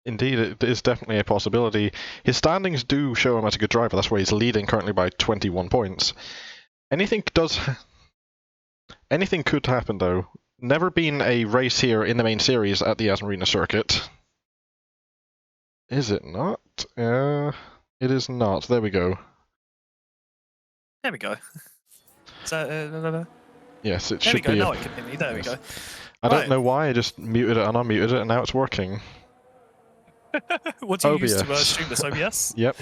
Indeed, it is definitely a possibility. His standings do show him as a good driver. That's why he's leading currently by 21 points. Anything could happen though. Never been a race here in the main series at the Yas Marina circuit. Is it not? It is not. There we go. There we go. So, yes, it there should we go. be. Now it can hear me. There we go. I don't know why. I just muted it and unmuted it, and now it's working. What do you use to OBS. stream this? OBS? Yep.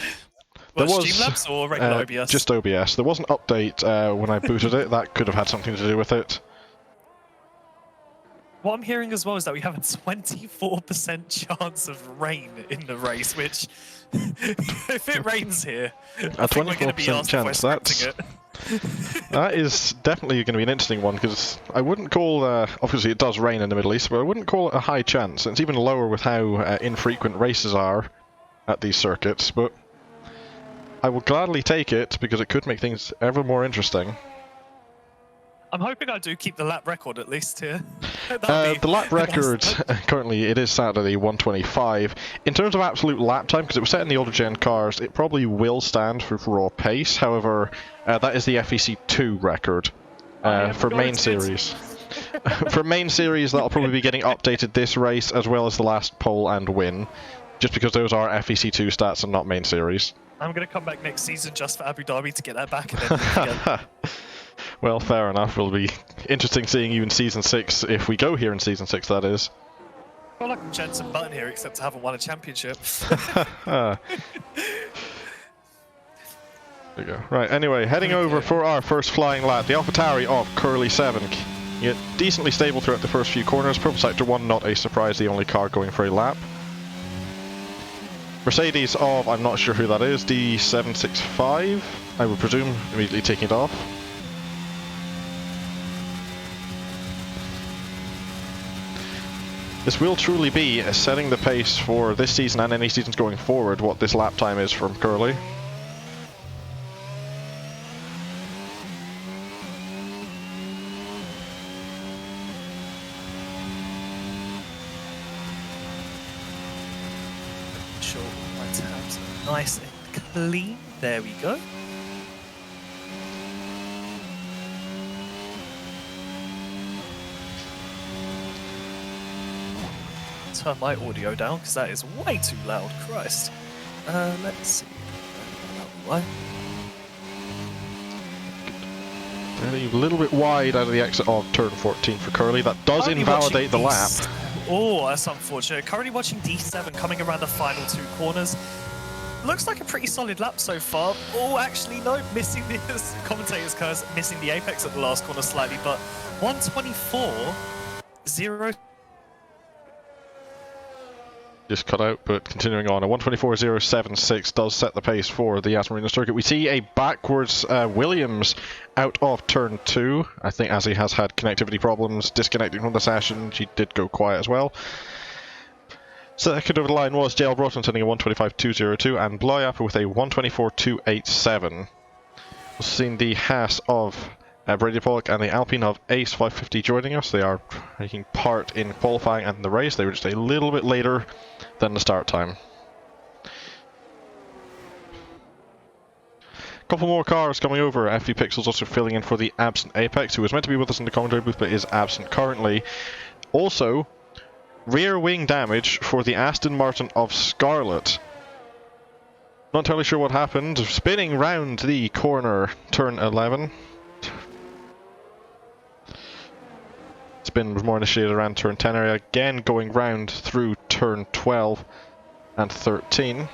There was Streamlabs or regular OBS? Just OBS. There was an update when I booted it. That could have had something to do with it. What I'm hearing as well is that we have a 24% chance of rain in the race, which, if it rains here, I think we're going to be asked if we're scripting it. That is definitely going to be an interesting one, because I wouldn't call, obviously it does rain in the Middle East, but I wouldn't call it a high chance. It's even lower with how infrequent races are at these circuits, but I will gladly take it, because it could make things ever more interesting. I'm hoping I do keep the lap record at least here. The lap record, currently, it is sat at a 125. In terms of absolute lap time, because it was set in the older gen cars, it probably will stand for raw pace. However, that is the FVC 2 record for main series. For main series, that'll probably be getting updated this race, as well as the last pole and win, just because those are FVC 2 stats and not main series. I'm going to come back next season just for Abu Dhabi to get that back and then again. Well, fair enough. It'll be interesting seeing you in Season 6, if we go here in Season 6, that is. I feel like I'm Jensen Button here, except I haven't won a championship. There we go. Right, anyway, heading over for our first flying lap, the AlphaTauri of Curly 7. Yet decently stable throughout the first few corners. Purple Sector 1, not a surprise, the only car going for a lap. Mercedes of, I'm not sure who that is, D765, I would presume, immediately taking it off. This will truly be setting the pace for this season and any seasons going forward, what this lap time is from Curly. Sure, my tabs are nice and clean. There we go. Turn my audio down because that is way too loud. Christ. Let's see. Why? A little bit wide out of the exit of turn 14 for Curly. That does invalidate the lap. Oh, that's unfortunate. Currently watching D7 coming around the final two corners. Looks like a pretty solid lap so far. Oh, actually, no. Missing the commentator's curse, missing the apex at the last corner slightly, but 124.0. Just cut out, but continuing on. A 124.076 does set the pace for the Yas Marina circuit. We see a backwards Williams out of turn 2. I think as he has had connectivity problems, disconnecting from the session, she did go quiet as well. Second over the line was JL Broughton sending a 125.202 and Bloyap with a 124.287. We've seen the Haas of Brady Pollock and the Alpine of Ace 550 joining us. They are taking part in qualifying and the race. They were just a little bit later than the start time. Couple more cars coming over. FV Pixels also filling in for the absent Apex, who was meant to be with us in the commentary booth but is absent currently. Also, rear wing damage for the Aston Martin of Scarlet. Not entirely sure what happened. Spinning round the corner, turn 11. Spin was more initiated around turn 10 area, again going round through turn 12 and 13.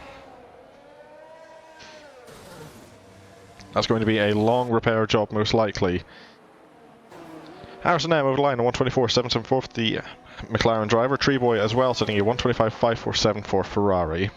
That's going to be a long repair job most likely. Harrison M over the line, a 124.774 for the McLaren driver. Treeboy as well, setting a 125.547 for Ferrari.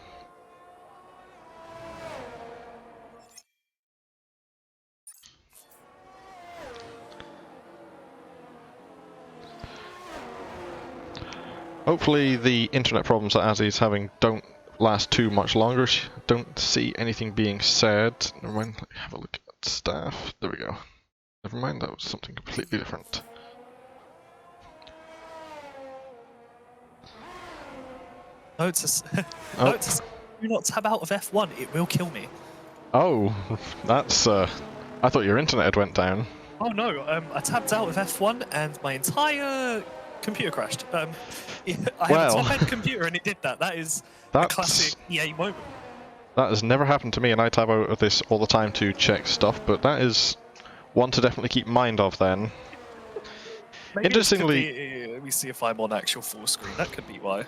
Hopefully the internet problems that Azzy's having don't last too much longer. Don't see anything being said. Never mind, let me have a look at staff. There we go. Never mind, that was something completely different. Note to Oh. note to do not tab out of F1. It will kill me. Oh, that's I thought your internet had went down. Oh no, I tabbed out of F1 and my entire computer crashed. Yeah, I have a top-end computer and it did that. That is a classic EA moment. That has never happened to me, and I tab out of this all the time to check stuff, but that is one to definitely keep mind of then. Maybe Interestingly, let me see if I'm on actual full screen. That could be why.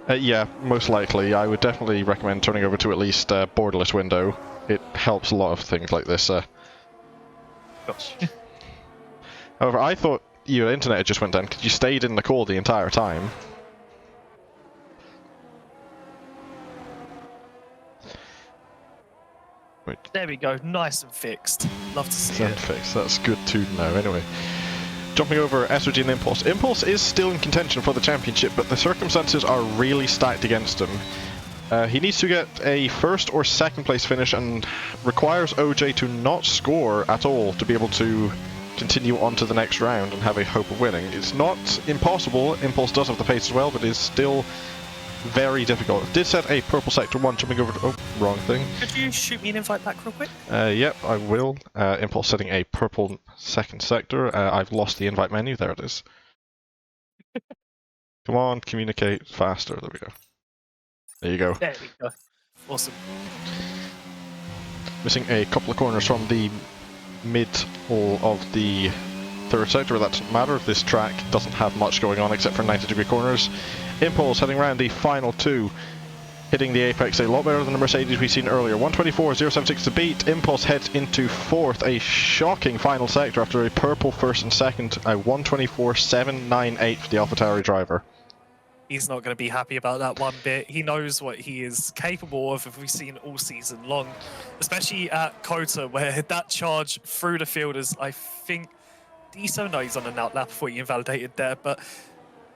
Yeah, most likely. I would definitely recommend turning over to at least borderless window. It helps a lot of things like this. Gosh. However, I thought your internet had just went down because you stayed in the call the entire time. Wait. There we go, nice and fixed. Love to see it. Fixed. That's good to know. Anyway, jumping over SRG and Impulse. Impulse is still in contention for the championship, but the circumstances are really stacked against him. He needs to get a first or second place finish and requires OJ to not score at all to be able to continue on to the next round and have a hope of winning. It's not impossible. Impulse does have the pace as well, but is still very difficult. Did set a purple sector 1 jumping over to... Oh, wrong thing. Could you shoot me an invite back real quick? Yep, I will. Impulse setting a purple second sector. I've lost the invite menu. There it is. Come on, communicate faster. There we go. There you go. There we go. Awesome. Missing a couple of corners from the middle of the third sector, but that doesn't matter. This track doesn't have much going on except for 90-degree corners. Impulse heading around the final two, hitting the apex a lot better than the Mercedes we've seen earlier. 124.076 to beat. Impulse heads into fourth, a shocking final sector after a purple first and second, a 124.798 for the AlphaTauri driver. He's not going to be happy about that one bit. He knows what he is capable of, if we've seen all season long, especially at Kota, where that charge through the field is, I think, D7, no, he's on an out lap before he invalidated there, but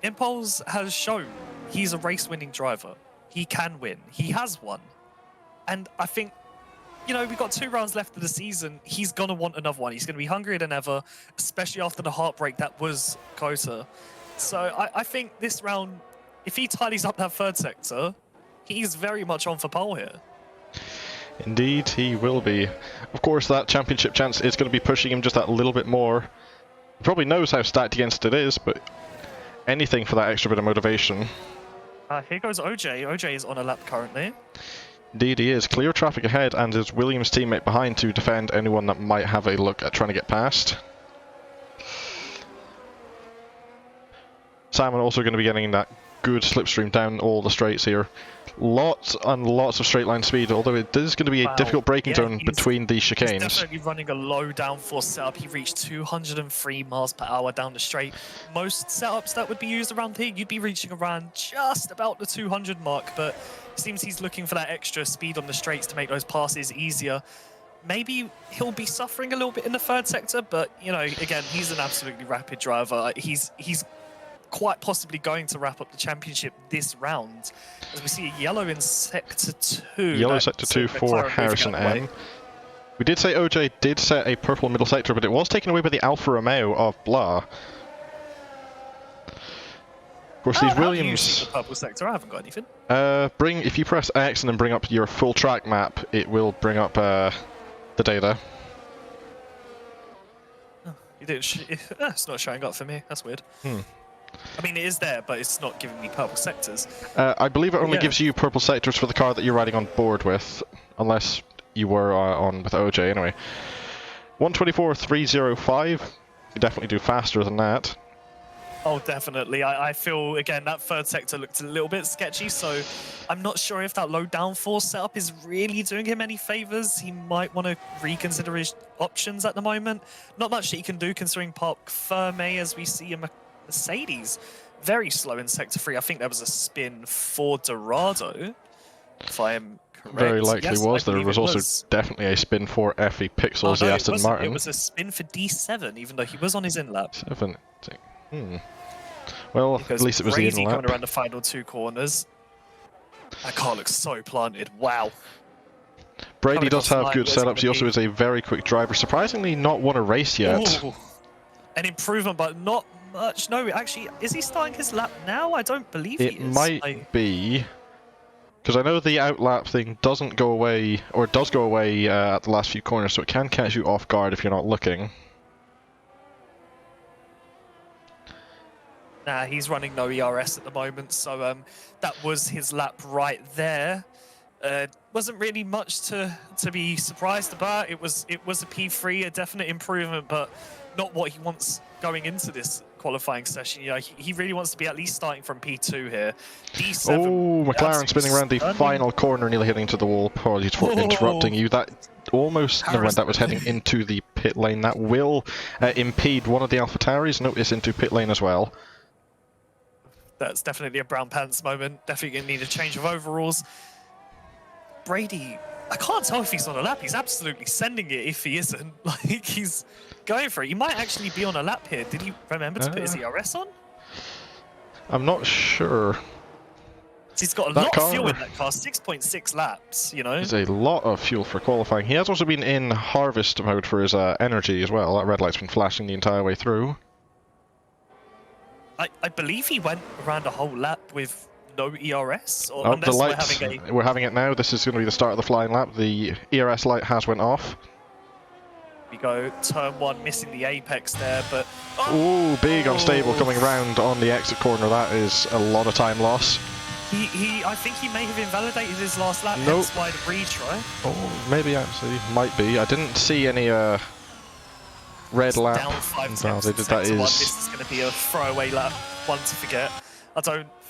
Impulse has shown he's a race-winning driver. He can win. He has won. And I think, you know, we've got 2 rounds left of the season. He's going to want another one. He's going to be hungrier than ever, especially after the heartbreak that was Kota. So I think this round, if he tidies up that third sector, he's very much on for pole here. Indeed, he will be. Of course, that championship chance is going to be pushing him just that little bit more. He probably knows how stacked against it is, but anything for that extra bit of motivation. Here goes OJ. OJ is on a lap currently. Indeed, he is. Clear traffic ahead and his Williams teammate behind to defend anyone that might have a look at trying to get past. Simon also going to be getting that good slipstream down all the straights here. Lots and lots of straight line speed, although it is going to be a difficult braking zone between the chicanes. He's definitely running a low downforce setup. He reached 203 miles per hour down the straight. Most setups that would be used around here, you'd be reaching around just about the 200 mark, but it seems he's looking for that extra speed on the straights to make those passes easier. Maybe he'll be suffering a little bit in the third sector, but, you know, again, he's an absolutely rapid driver. He's quite possibly going to wrap up the championship this round, as we see a yellow in sector 2. Yellow sector 2 for Harrison M. We did say OJ did set a purple middle sector, but it was taken away by the Alfa Romeo of Blah. Of course, these Williams... The purple sector, I haven't got anything. If you press X and then bring up your full track map, it will bring up the data. Oh, you didn't it's not showing up for me, that's weird. I mean, it is there, but it's not giving me purple sectors. I believe it only gives you purple sectors for the car that you're riding on board with, unless you were on with OJ anyway. 124.305. You definitely do faster than that. Oh, definitely. I feel, again, that third sector looked a little bit sketchy, so I'm not sure if that low downforce setup is really doing him any favors. He might want to reconsider his options at the moment. Not much that he can do considering Park Ferme, as we see him. Mercedes very slow in sector 3. I think there was a spin for Dorado, if I am correct. Very likely yes, was. There was also definitely a spin for FE Pixels, the Aston Martin. It was a spin for D7, even though he was on his in-lap. 7. Well, because at least it was the in-lap. Coming around the final 2 corners. That car looks so planted. Wow. Brady does have good setups. He also is a very quick driver. Surprisingly, not won a race yet. Ooh. An improvement, but not much. No, actually, is he starting his lap now? I don't believe he is. It might be. Because I know the outlap thing doesn't go away, or does go away at the last few corners, so it can catch you off guard if you're not looking. Nah, he's running no ERS at the moment, so that was his lap right there. Wasn't really much to be surprised about. It was a P3, a definite improvement, but not what he wants going into this qualifying session. You know, he really wants to be at least starting from P2 here. D7. Oh, McLaren spinning around the final corner, nearly hitting to the wall. Apologies for interrupting you. That almost, never mind, that was heading into the pit lane. That will impede one of the AlphaTauris. Notice into pit lane as well. That's definitely a brown pants moment. Definitely going to need a change of overalls. Brady, I can't tell if he's on a lap. He's absolutely sending it if he isn't. Like, he's going for it. He might actually be on a lap here. Did he remember to put his ERS on? I'm not sure. He's got a lot of fuel in that car, 6.6 laps, you know? There's a lot of fuel for qualifying. He has also been in harvest mode for his energy as well. That red light's been flashing the entire way through. I believe he went around a whole lap with no ERS, or Oh, unless the lights, we're having it now. This is going to be the start of the flying lap. The ERS light has went off. We go turn 1, missing the apex there, but... Oh, big unstable coming round on the exit corner. That is a lot of time loss. I think he may have invalidated his last lap, nope. Hence why the retry. Oh, maybe actually, might be. I didn't see any red lap. Down 5 invalidated. That is... This is going to be a throwaway lap, one to forget.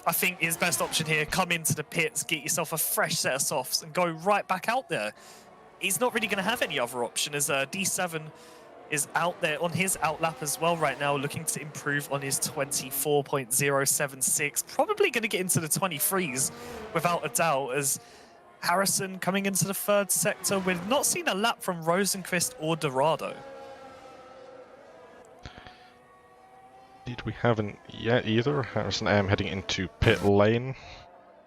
I think his best option here, come into the pits, get yourself a fresh set of softs and go right back out there. He's not really going to have any other option, as D7 is out there on his outlap as well right now, looking to improve on his 24.076. Probably going to get into the 23s without a doubt, as Harrison coming into the third sector. We've not seen a lap from Rosenqvist or Dorado. Indeed, we haven't yet either. Harrison M heading into pit lane.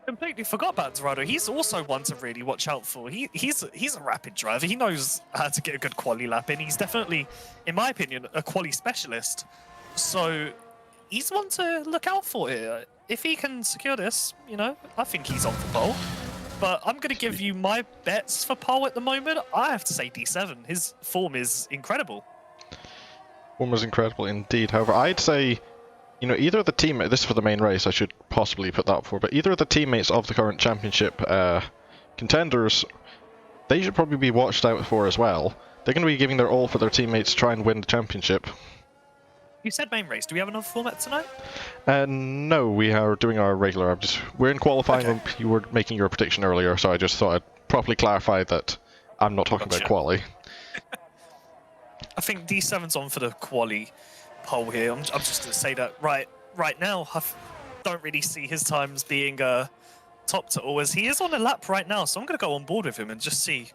Completely forgot about Dorado. He's also one to really watch out for. He's a rapid driver. He knows how to get a good quali lap in. He's definitely, in my opinion, a quali specialist. So he's one to look out for here. If he can secure this, you know, I think he's on for pole. But I'm going to give you my bets for pole at the moment. I have to say D7. His form is incredible. Form was incredible indeed. However, I'd say, you know, either of the teammates, this is for the main race, I should possibly put that up for, but either of the teammates of the current championship contenders, they should probably be watched out for as well. They're going to be giving their all for their teammates to try and win the championship. You said main race. Do we have another format tonight? No, we are doing our regular. We're in qualifying. Okay. You were making your prediction earlier, so I just thought I'd properly clarify that I'm not talking about quali. I think D7's on for the quali pole here. I'm just going to say that right now. I don't really see his times being top to all, as he is on a lap right now. So I'm going to go on board with him and just see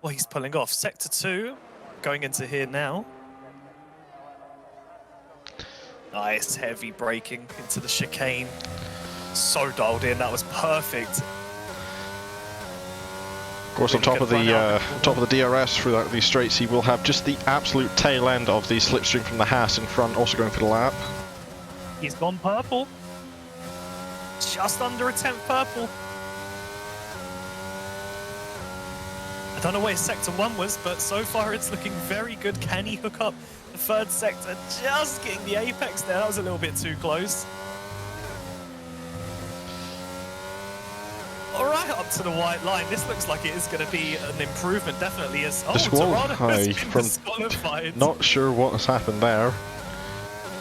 what he's pulling off. Sector 2, going into here now. Nice, heavy braking into the chicane. So dialed in, that was perfect. Of course, on top of the DRS through these straights, he will have just the absolute tail end of the slipstream from the Haas in front, also going for the lap. He's gone purple. Just under a 10th purple. I don't know where sector 1 was, but so far it's looking very good. Can he hook up the third sector? Just getting the apex there. That was a little bit too close. Alright, up to the white line. This looks like it is going to be an improvement, definitely. As Dorado has been disqualified. Not sure what has happened there.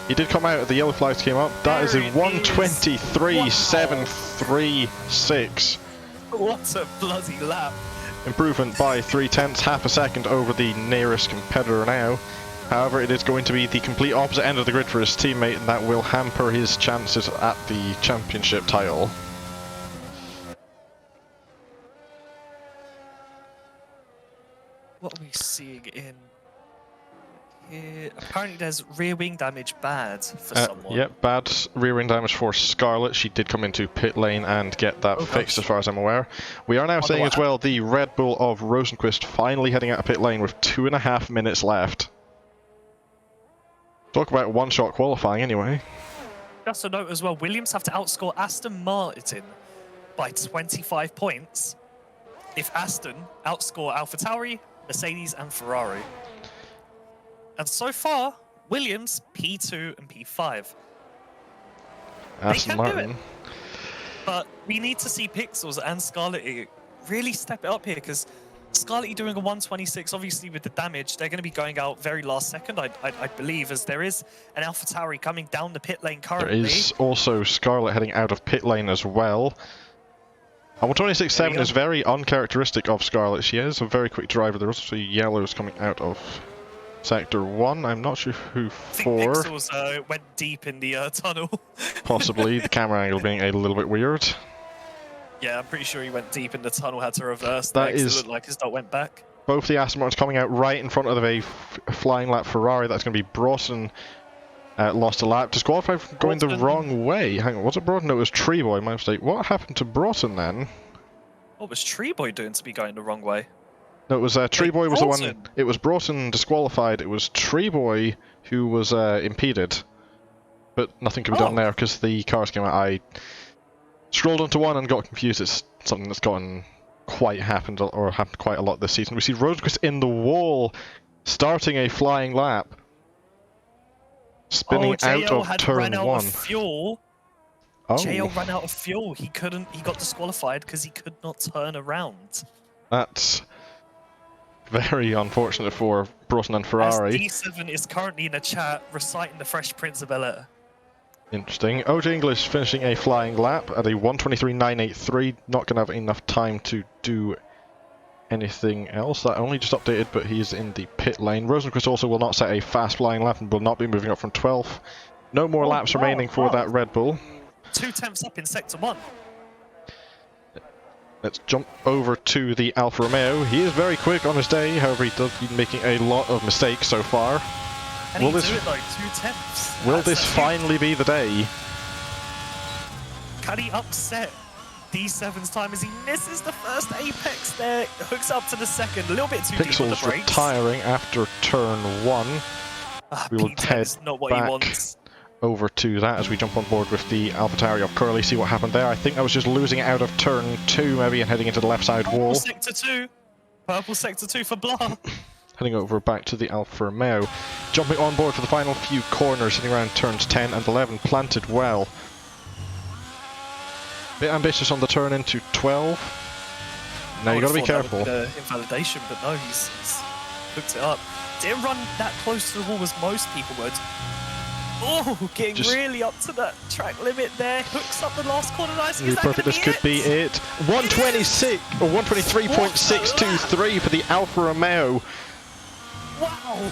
He did come out, the yellow flags came up. That is a 1:23.736. What a bloody lap. Improvement by 0.3, half a second over the nearest competitor now. However, it is going to be the complete opposite end of the grid for his teammate, and that will hamper his chances at the championship title. What are we seeing in here? Apparently there's rear wing damage bad for someone. Yep, bad rear wing damage for Scarlett. She did come into pit lane and get that fixed as far as I'm aware. We are now seeing as well the Red Bull of Rosenqvist finally heading out of pit lane with 2.5 minutes left. Talk about one-shot qualifying anyway. Just a note as well, Williams have to outscore Aston Martin by 25 points if Aston outscore AlphaTauri, Mercedes, and Ferrari. And so far, Williams, P2 and P5. Aston they can do Martin. it. But we need to see Pixels and Scarlet really step it up here, because Scarlet doing a 126, obviously with the damage, they're going to be going out very last second, I believe, as there is an AlphaTauri coming down the pit lane currently. There is also Scarlet heading out of pit lane as well. And 126.7 is very uncharacteristic of Scarlet. She is a very quick driver. There's also yellows coming out of Sector 1. I'm not sure who for. I think Pixels went deep in the tunnel. Possibly, the camera angle being a little bit weird. Yeah, I'm pretty sure he went deep in the tunnel, had to reverse. That is, it looked like his dot went back. Both the Aston Martins coming out right in front of a flying lap Ferrari. That's going to be Broughton. Lost a lap. Disqualified from going the wrong way. Hang on, was it Broughton? No, it was Treeboy, my mistake. What happened to Broughton then? What was Treeboy doing to be going the wrong way? No, it was Treeboy was the one. It was Broughton disqualified. It was Treeboy who was impeded. But nothing could be done there because the cars came out. I scrolled onto one and got confused. It's something that's happened quite a lot this season. We see Rosenquist in the wall, starting a flying lap. Spinning out of turn 1. Fuel. JL ran out of fuel. He got disqualified because he could not turn around. That's very unfortunate for Broughton and Ferrari. As D7 is currently in the chat reciting the Fresh Prince of Bel-Air. Interesting. OJ English finishing a flying lap at a 1:23.983. Not going to have enough time to do anything else. That only just updated, but he's in the pit lane. Rosenquist also will not set a fast flying lap and will not be moving up from 12th. No more laps remaining for that Red Bull. 2 tenths up in Sector 1. Let's jump over to the Alfa Romeo. He is very quick on his day, however he does be making a lot of mistakes so far. And will this do it though, 2 tenths. Will this finally be the day? Can he upset D7's time as he misses the first apex there, hooks up to the second, a little bit too deep on the brakes. Retiring after turn 1. We will head not what back he wants. Over to that as we jump on board with the AlphaTauri of Curly, see what happened there. I think I was just losing it out of turn 2 maybe and heading into the left side wall. Sector 2. Purple Sector 2 for Blah. Heading over back to the Alfa Romeo. Jumping on board for the final few corners, hitting around turns 10 and 11, planted well. Bit ambitious on the turn into 12. Now you got to be careful. Invalidation, but no, he's hooked it up. Didn't run that close to the wall as most people would. Oh, getting really up to that track limit there. Hooks up the last corner. Nice. Perfect. This could be it. 126 or 123.623 for the Alfa Romeo. Wow.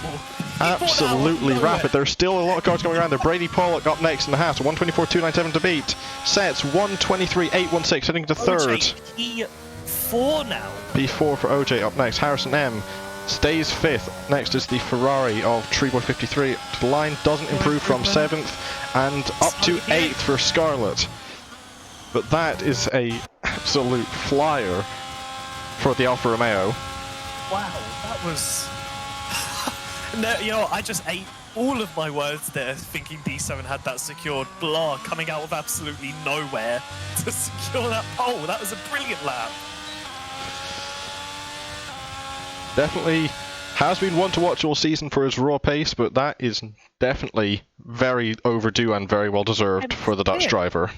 Absolutely rapid. There's still a lot of cars going around there. Brady Pollock up next in the Haas. 124.297 to beat. Sets 123.816 heading to third. P4 now. P4 for OJ up next. Harrison M stays 5th. Next is the Ferrari of Treeboy 53. The line doesn't improve from 7th and up to 8th for Scarlet. But that is a absolute flyer for the Alfa Romeo. Wow, that was... No, you know, I just ate all of my words there thinking D7 had that secured. Blah, coming out of absolutely nowhere to secure that pole. That was a brilliant lap. Definitely has been one to watch all season for his raw pace, but that is definitely very overdue and very well deserved for the Dutch driver.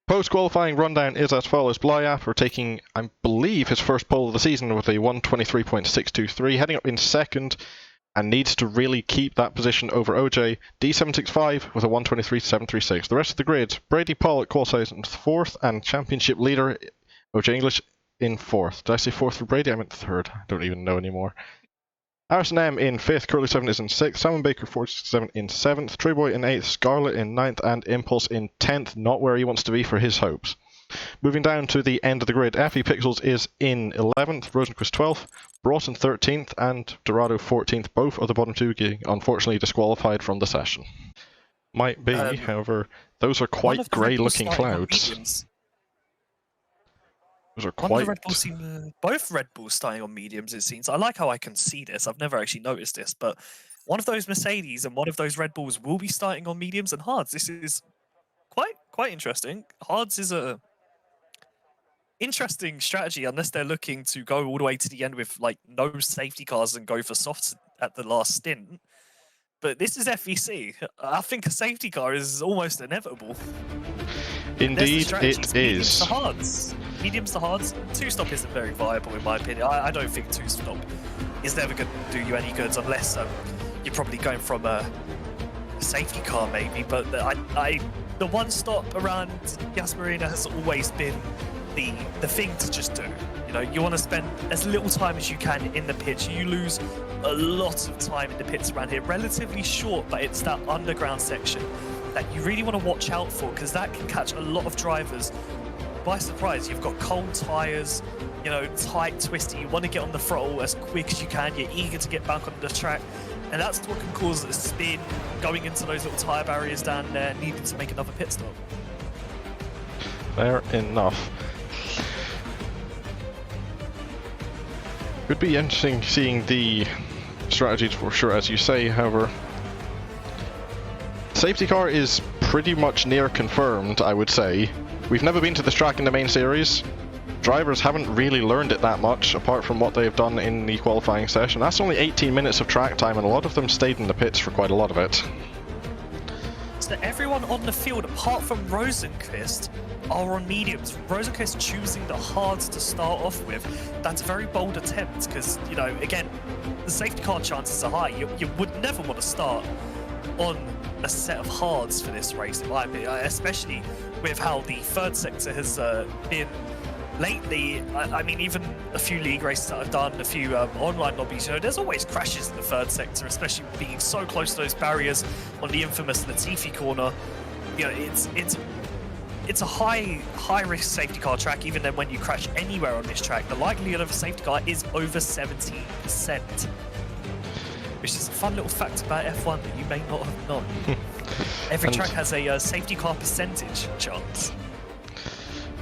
Post-qualifying rundown is as follows. Blyaf for taking, I believe, his first pole of the season with a 123.623, heading up in second, and needs to really keep that position over OJ. D765 with a 123.736. The rest of the grid, Brady Pollock qualifies in 4th, and championship leader OJ English in 4th. Did I say 4th for Brady? I meant 3rd. I don't even know anymore. Harrison M in 5th, Curly 7 is in 6th, Simon Baker 47 in 7th, Treeboy in 8th, Scarlet in 9th, and Impulse in 10th, not where he wants to be for his hopes. Moving down to the end of the grid, FE Pixels is in 11th, Rosenquist 12th, Broughton 13th, and Dorado 14th, both of the bottom two getting unfortunately disqualified from the session. Might be, however, those are quite grey looking clouds. Those are quite... both Red Bulls starting on mediums, it seems. I like how I can see this. I've never actually noticed this, but one of those Mercedes and one of those Red Bulls will be starting on mediums and hards. This is quite quite interesting. Hards is a interesting strategy unless they're looking to go all the way to the end with like no safety cars and go for softs at the last stint. But this is FVC. I think a safety car is almost inevitable. Indeed, it Mediums to is. hards. Mediums to hards. Two-stop isn't very viable in my opinion. I don't think two-stop is never going to do you any goods unless you're probably going from a safety car maybe. But the one stop around Yas Marina has always been the thing to just do. You know, you want to spend as little time as you can in the pits. You lose a lot of time in the pits around here. Relatively short, but it's that underground section that you really want to watch out for because that can catch a lot of drivers by surprise. You've got cold tires, you know, tight, twisty. You want to get on the throttle as quick as you can. You're eager to get back on the track. And that's what can cause a spin, going into those little tire barriers down there, needing to make another pit stop. Fair enough. Would be interesting seeing the strategies for sure, as you say. However, safety car is pretty much near confirmed, I would say. We've never been to this track in the main series. Drivers haven't really learned it that much, apart from what they've done in the qualifying session. That's only 18 minutes of track time, and a lot of them stayed in the pits for quite a lot of it. So everyone on the field, apart from Rosenqvist, are on mediums. Rosenqvist choosing the hards to start off with. That's a very bold attempt because, you know, again, the safety car chances are high. You would never want to start on a set of hards for this race, in my opinion, especially with how the third sector has been lately. I mean, even a few league races that I've done, a few online lobbies, you know, there's always crashes in the third sector, especially being so close to those barriers on the infamous Latifi corner. You know, it's a high risk safety car track. Even then, when you crash anywhere on this track, the likelihood of a safety car is over 17%, which is a fun little fact about F1 that you may not have known. Every track has a safety car percentage chance.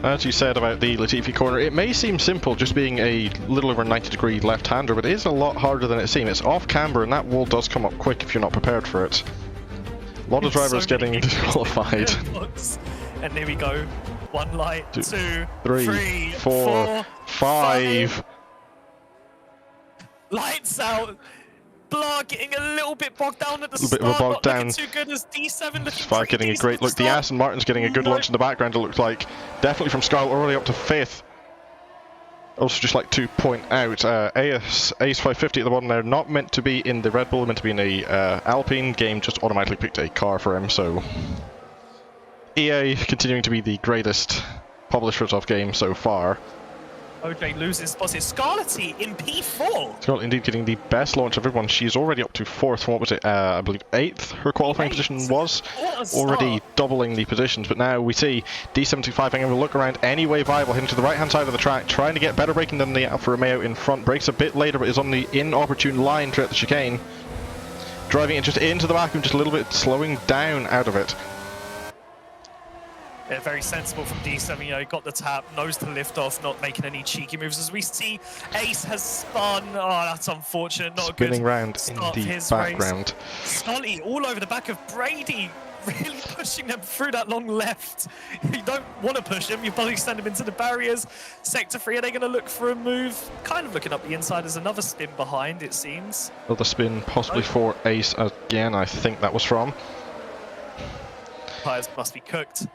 As you said about the Latifi corner, it may seem simple just being a little over 90-degree left-hander, but it is a lot harder than it seems. It's off camber and that wall does come up quick if you're not prepared for it. A lot of drivers getting disqualified. And there we go. One light, two, three, four, five. Lights out. Blah getting a little bit bogged down at the start. A little bit of a bogged down. Not too good as D7 looking Spark getting a great look. The Aston Martin's getting a good launch in the background, it looks like. Definitely from Scarlett already up to 5th. Also, just like to point out, Ace 550 at the bottom there, not meant to be in the Red Bull, meant to be in a Alpine. Game just automatically picked a car for him, so EA continuing to be the greatest publishers of games so far. OJ loses spots. It's Scarletty in P4. Scarlett indeed getting the best launch of everyone. She's already up to 4th from, what was it, I believe 8th her qualifying position was. Already doubling the positions, but now we see D75 having a look around anyway viable, heading to the right hand side of the track, trying to get better braking than the Alfa Romeo in front. Brakes a bit later, but is on the inopportune line throughout the chicane. Driving it just into the vacuum, just a little bit slowing down out of it. Yeah, very sensible from D7, you know, got the tap, knows to lift off, not making any cheeky moves. As we see, Ace has spun. Oh, that's unfortunate. Not spinning a good round in the background. Scully all over the back of Brady, really pushing them through that long left. You don't want to push them, you probably send them into the barriers. Sector 3, are they going to look for a move? Kind of looking up the inside. There's another spin behind, it seems. Another spin, possibly for Ace again, I think that was from. Tires must be cooked.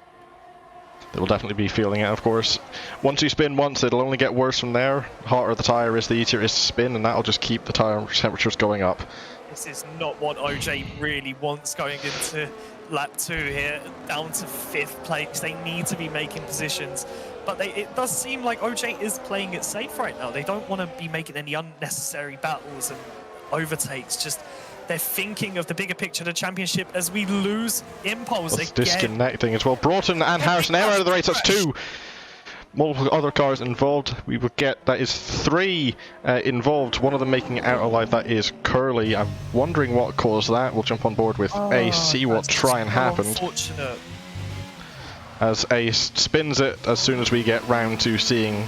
They will definitely be feeling it, of course. Once you spin once, it'll only get worse from there. The hotter the tyre is, the easier it is to spin, and that'll just keep the tyre temperatures going up. This is not what OJ really wants going into lap 2 here, down to 5th place. They need to be making positions, but it does seem like OJ is playing it safe right now. They don't want to be making any unnecessary battles and overtakes. Just they're thinking of the bigger picture of the championship as we lose impulse again. Disconnecting as well. Broughton and Harrison out of the race. That's 2. Multiple other cars involved. We would get, that is 3 involved. One of them making it out alive. That is Curly. I'm wondering what caused that. We'll jump on board with Ace, see what try and happened. Unfortunate. As Ace spins it as soon as we get round to seeing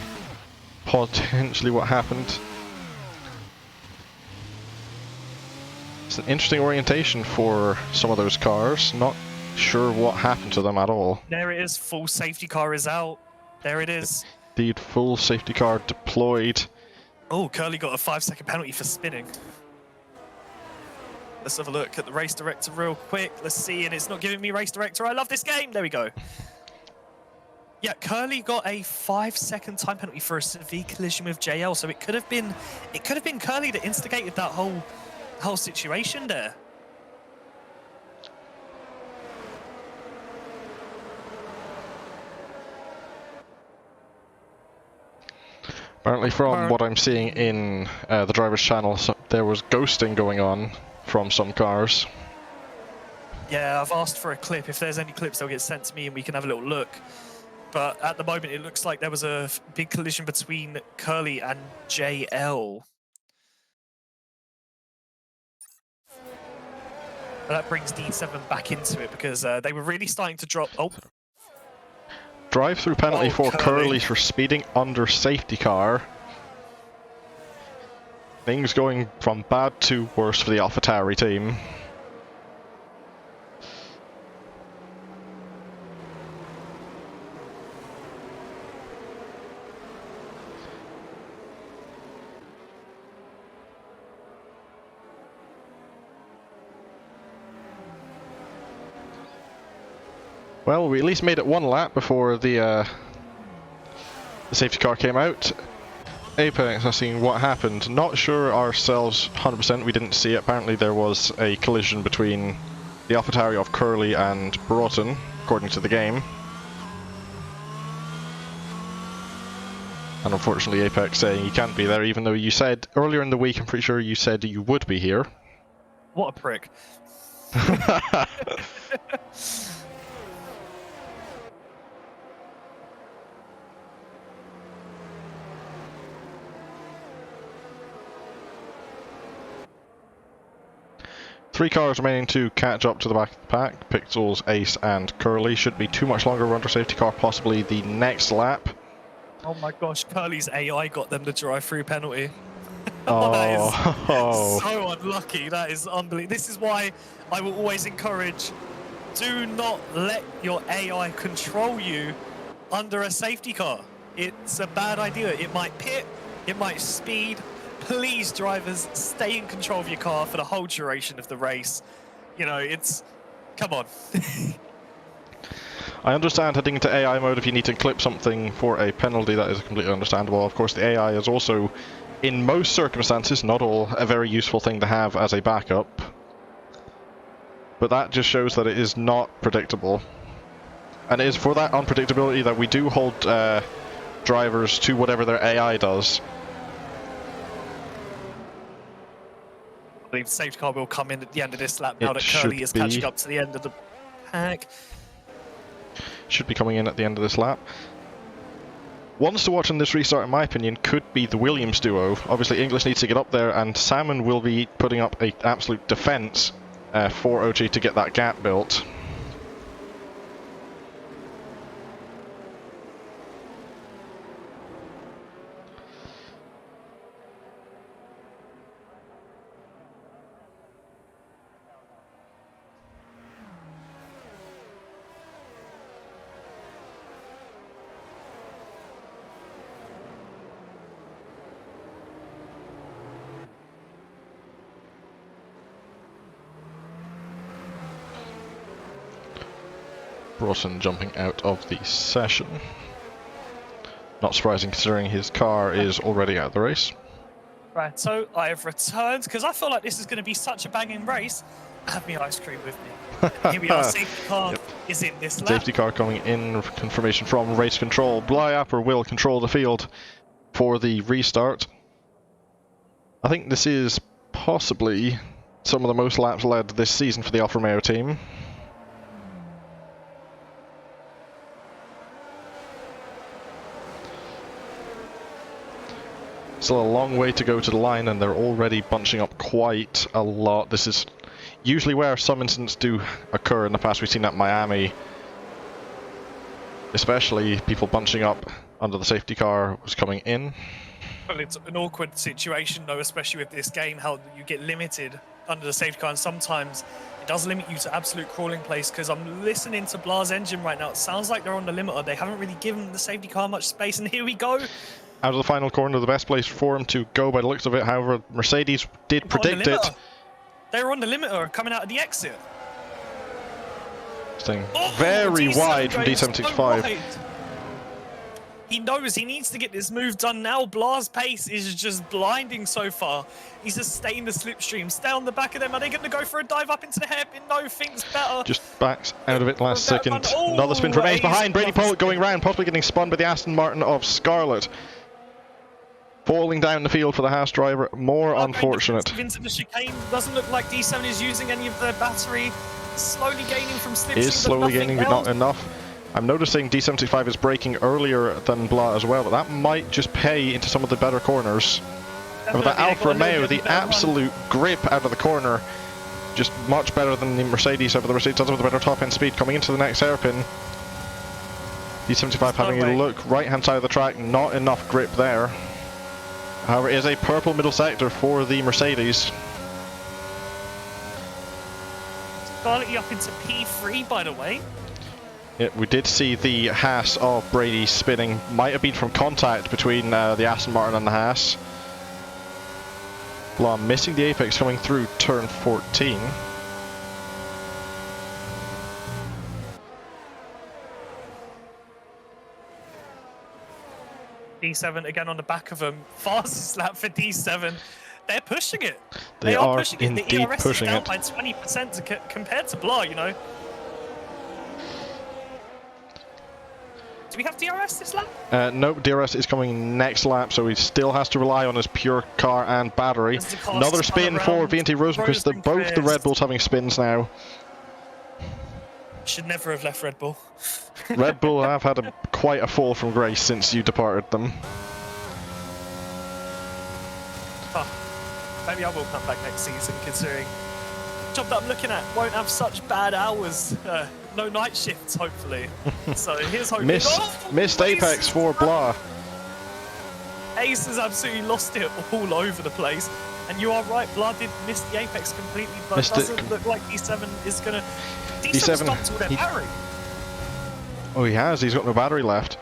potentially what happened. It's an interesting orientation for some of those cars. Not sure what happened to them at all. There it is, full safety car is out. There it is. Indeed, full safety car deployed. Oh, Curly got a 5-second penalty for spinning. Let's have a look at the race director real quick. Let's see, and it's not giving me race director. I love this game. There we go. Yeah, Curly got a 5-second time penalty for a severe collision with JL. So it could have been Curly that instigated that whole situation there. Apparently, from what I'm seeing in the driver's channel, there was ghosting going on from some cars. Yeah, I've asked for a clip. If there's any clips, they'll get sent to me and we can have a little look. But at the moment, it looks like there was a big collision between Curly and JL. And that brings D7 back into it because they were really starting to drop. Oh. Drive-through penalty for Curly for speeding under safety car. Things going from bad to worse for the AlphaTauri team. Well, we at least made it one lap before the safety car came out. Apex asking what happened. Not sure ourselves 100%, we didn't see it. Apparently there was a collision between the AlphaTauri of Curly and Broughton, according to the game. And unfortunately Apex saying he can't be there, even though you said earlier in the week, I'm pretty sure you said you would be here. What a prick. 3 cars remaining to catch up to the back of the pack. Pixels, Ace and Curly. Should be too much longer under safety car, possibly the next lap. Oh my gosh, Curly's AI got them the drive-through penalty. Oh, that is so unlucky. That is unbelievable. This is why I will always encourage, do not let your AI control you under a safety car. It's a bad idea. It might pit, it might speed. Please, drivers, stay in control of your car for the whole duration of the race. You know, it's... Come on. I understand heading into AI mode if you need to clip something for a penalty. That is completely understandable. Of course, the AI is also, in most circumstances, not all, a very useful thing to have as a backup. But that just shows that it is not predictable. And it is for that unpredictability that we do hold drivers to whatever their AI does. I believe the safety car will come in at the end of this lap now that Curly is catching up to the end of the pack. Should be coming in at the end of this lap. Ones to watch in this restart, in my opinion, could be the Williams duo. Obviously, English needs to get up there, and Salmon will be putting up an absolute defence for OG to get that gap built. Broughton jumping out of the session. Not surprising considering his car is already out of the race. Right, so I have returned because I feel like this is going to be such a banging race. Have me ice cream with me. Here we are, safety car is in this lap. Safety car coming in, confirmation from race control. Blyapper will control the field for the restart. I think this is possibly some of the most laps led this season for the Alfa Romeo team. Still a long way to go to the line, and they're already bunching up quite a lot. This is usually where some incidents do occur in the past. We've seen that in Miami, especially people bunching up under the safety car was coming in. Well, it's an awkward situation though, especially with this game, how you get limited under the safety car, and sometimes does limit you to absolute crawling place, because I'm listening to Bla's engine right now. It sounds like they're on the limiter. They haven't really given the safety car much space, and here we go. Out of the final corner, the best place for him to go by the looks of it. However, Mercedes did predict it. They were on the limiter coming out of the exit. Staying very wide from D765. So he knows he needs to get this move done now. Bla's pace is just blinding so far. He's just staying the slipstream. Stay on the back of them. Are they going to go for a dive up into the hairpin? No, things better. Just backs out of it last second. Another spin from Ace behind. Brady Pollock going round, possibly getting spun by the Aston Martin of Scarlett. Falling down the field for the Haas driver. More unfortunate. Into the chicane. Doesn't look like D7 is using any of their battery. Slowly gaining from slipstream. Is slowly gaining, but not enough. I'm noticing D75 is braking earlier than Blah as well, but that might just pay into some of the better corners. With the Alfa Romeo, the absolute grip out of the corner, just much better than the Mercedes. Over the Mercedes does have the better top end speed coming into the next hairpin. D75 having a look right hand side of the track, not enough grip there. However, it is a purple middle sector for the Mercedes. Scarlett up into P3, by the way. Yeah, we did see the Haas of Brady spinning. Might have been from contact between the Aston Martin and the Haas. Blah missing the apex coming through turn 14. D7 again on the back of them. Fastest lap for D7. They're pushing it. They are pushing it. indeed the ERS pushing is down it. by 20% compared to Blah, you know. Do we have DRS this lap? No, DRS is coming next lap, so he still has to rely on his pure car and battery. Another spin for VNT Rosenquist. Both the Red Bulls having spins now. Should never have left Red Bull. Red Bull have had quite a fall from grace since you departed them. Maybe I will come back next season, considering the job that I'm looking at won't have such bad hours. No night shifts, hopefully. So here's hoping. Missed apex for Blah. Ace has absolutely lost it all over the place. And you are right, Blah did miss the apex completely, but it doesn't look like D7 is going to... D7 stopped all their battery. Oh, he has. He's got no battery left.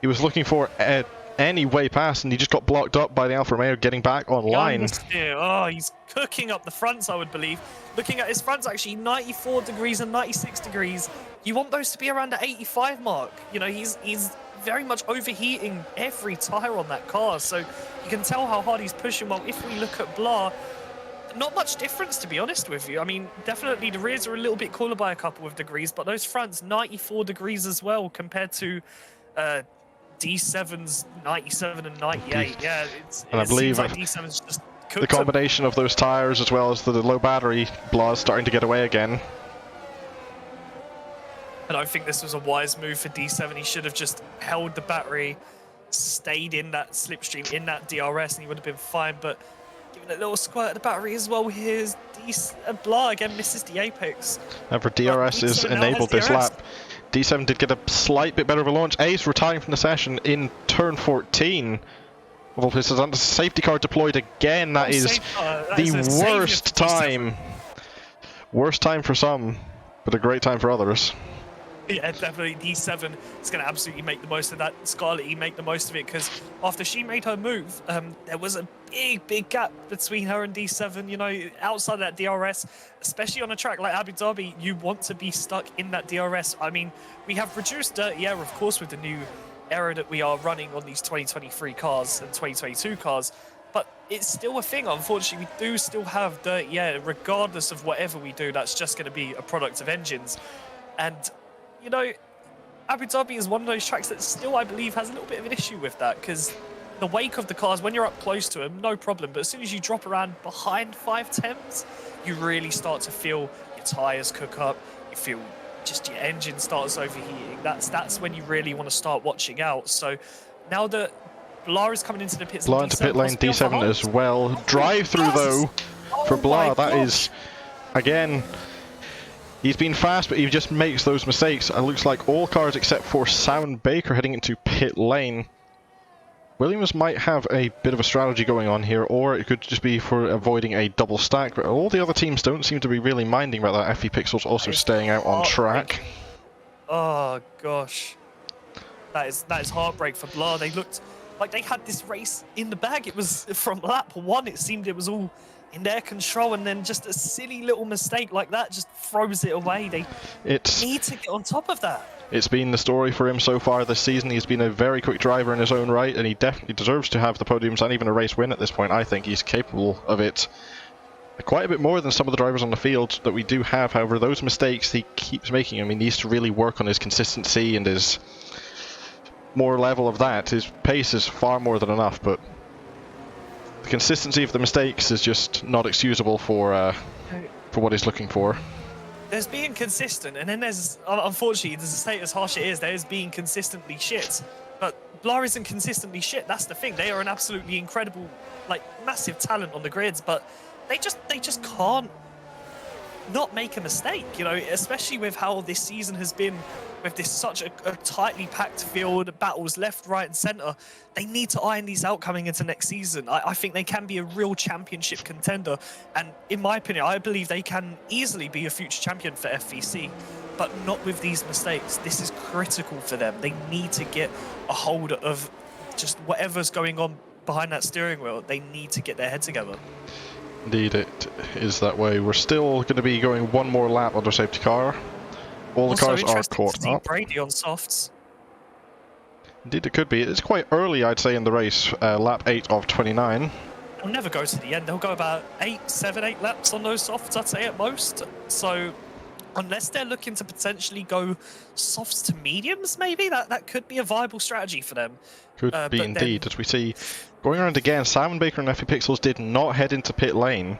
He was looking for any way past, and he just got blocked up by the Alfa Romeo getting back online. Oh, he's cooking up the fronts, I would believe. Looking at his fronts, actually, 94 degrees and 96 degrees. You want those to be around the 85 mark. You know, he's very much overheating every tyre on that car, so you can tell how hard he's pushing. Well, if we look at Blah, not much difference, to be honest with you. I mean, definitely the rears are a little bit cooler by a couple of degrees, but those fronts, 94 degrees as well, compared to D7's 97 and 98. Yeah, and I believe like D7's just the combination of those tyres as well as the low battery, Blah's starting to get away again. I don't think this was a wise move for D7. He should have just held the battery, stayed in that slipstream, in that DRS, and he would have been fine. But giving a little squirt at the battery as well, here's Blah again misses the apex. However, DRS is enabled this lap. D7 did get a slight bit better of a launch. Ace retiring from the session in turn 14. Well, this is under safety car deployed again. That is the worst time. Worst time for some, but a great time for others. Yeah, definitely. D7 is going to absolutely make the most of that. Scarlett make the most of it, because after she made her move, there was a big gap between her and D7. You know, outside of that DRS, especially on a track like Abu Dhabi, you want to be stuck in that DRS. I mean, we have reduced dirty air, of course, with the new era that we are running on these 2023 cars and 2022 cars, but it's still a thing. Unfortunately, we do still have dirty air, regardless of whatever we do. That's just going to be a product of engines. And you know, Abu Dhabi is one of those tracks that still, I believe, has a little bit of an issue with that, because the wake of the cars, when you're up close to them, no problem. But as soon as you drop around behind 510s, you really start to feel your tyres cook up. You feel just your engine starts overheating. That's when you really want to start watching out. So now that Blah is coming into the pits, Blah into pit lane, D7 as well. Drive through though for Blah. That is, again, he's been fast, but he just makes those mistakes. It looks like all cars except for Sound Baker heading into pit lane. Williams might have a bit of a strategy going on here, or it could just be for avoiding a double stack, but all the other teams don't seem to be really minding about that. FE Pixels also staying out on track. Oh gosh, that is heartbreak for Blah. They looked like they had this race in the bag. It was from lap 1, it seemed it was all in their control, and then just a silly little mistake like that just throws it away. They need to get on top of that. It's been the story for him so far this season. He's been a very quick driver in his own right, and he definitely deserves to have the podiums and even a race win at this point. I think he's capable of it quite a bit more than some of the drivers on the field that we do have. However, those mistakes he keeps making, I mean, he needs to really work on his consistency and his more level of that. His pace is far more than enough, but the consistency of the mistakes is just not excusable for what he's looking for. There's being consistent, and then there's, unfortunately, to state as harsh it is, there's being consistently shit. But Blah isn't consistently shit. That's the thing. They are an absolutely incredible, like, massive talent on the grids, but they just can't not make a mistake, you know, especially with how this season has been, with this such a tightly packed field, battles left, right, and center. They need to iron these out coming into next season. I think they can be a real championship contender, and in my opinion, I believe they can easily be a future champion for FVC, but not with these mistakes. This is critical for them. They need to get a hold of just whatever's going on behind that steering wheel. They need to get their head together. Indeed, it is that way. We're still going to be going one more lap under safety car. All the cars are caught up. Brady on softs. Indeed, it could be. It's quite early, I'd say, in the race. Lap 8 of 29. They'll never go to the end. They'll go about 7, 8 laps on those softs, I'd say, at most. So, unless they're looking to potentially go softs to mediums, maybe that could be a viable strategy for them. Could be indeed, as we see. Going around again, Simon Baker and FE Pixels did not head into pit lane.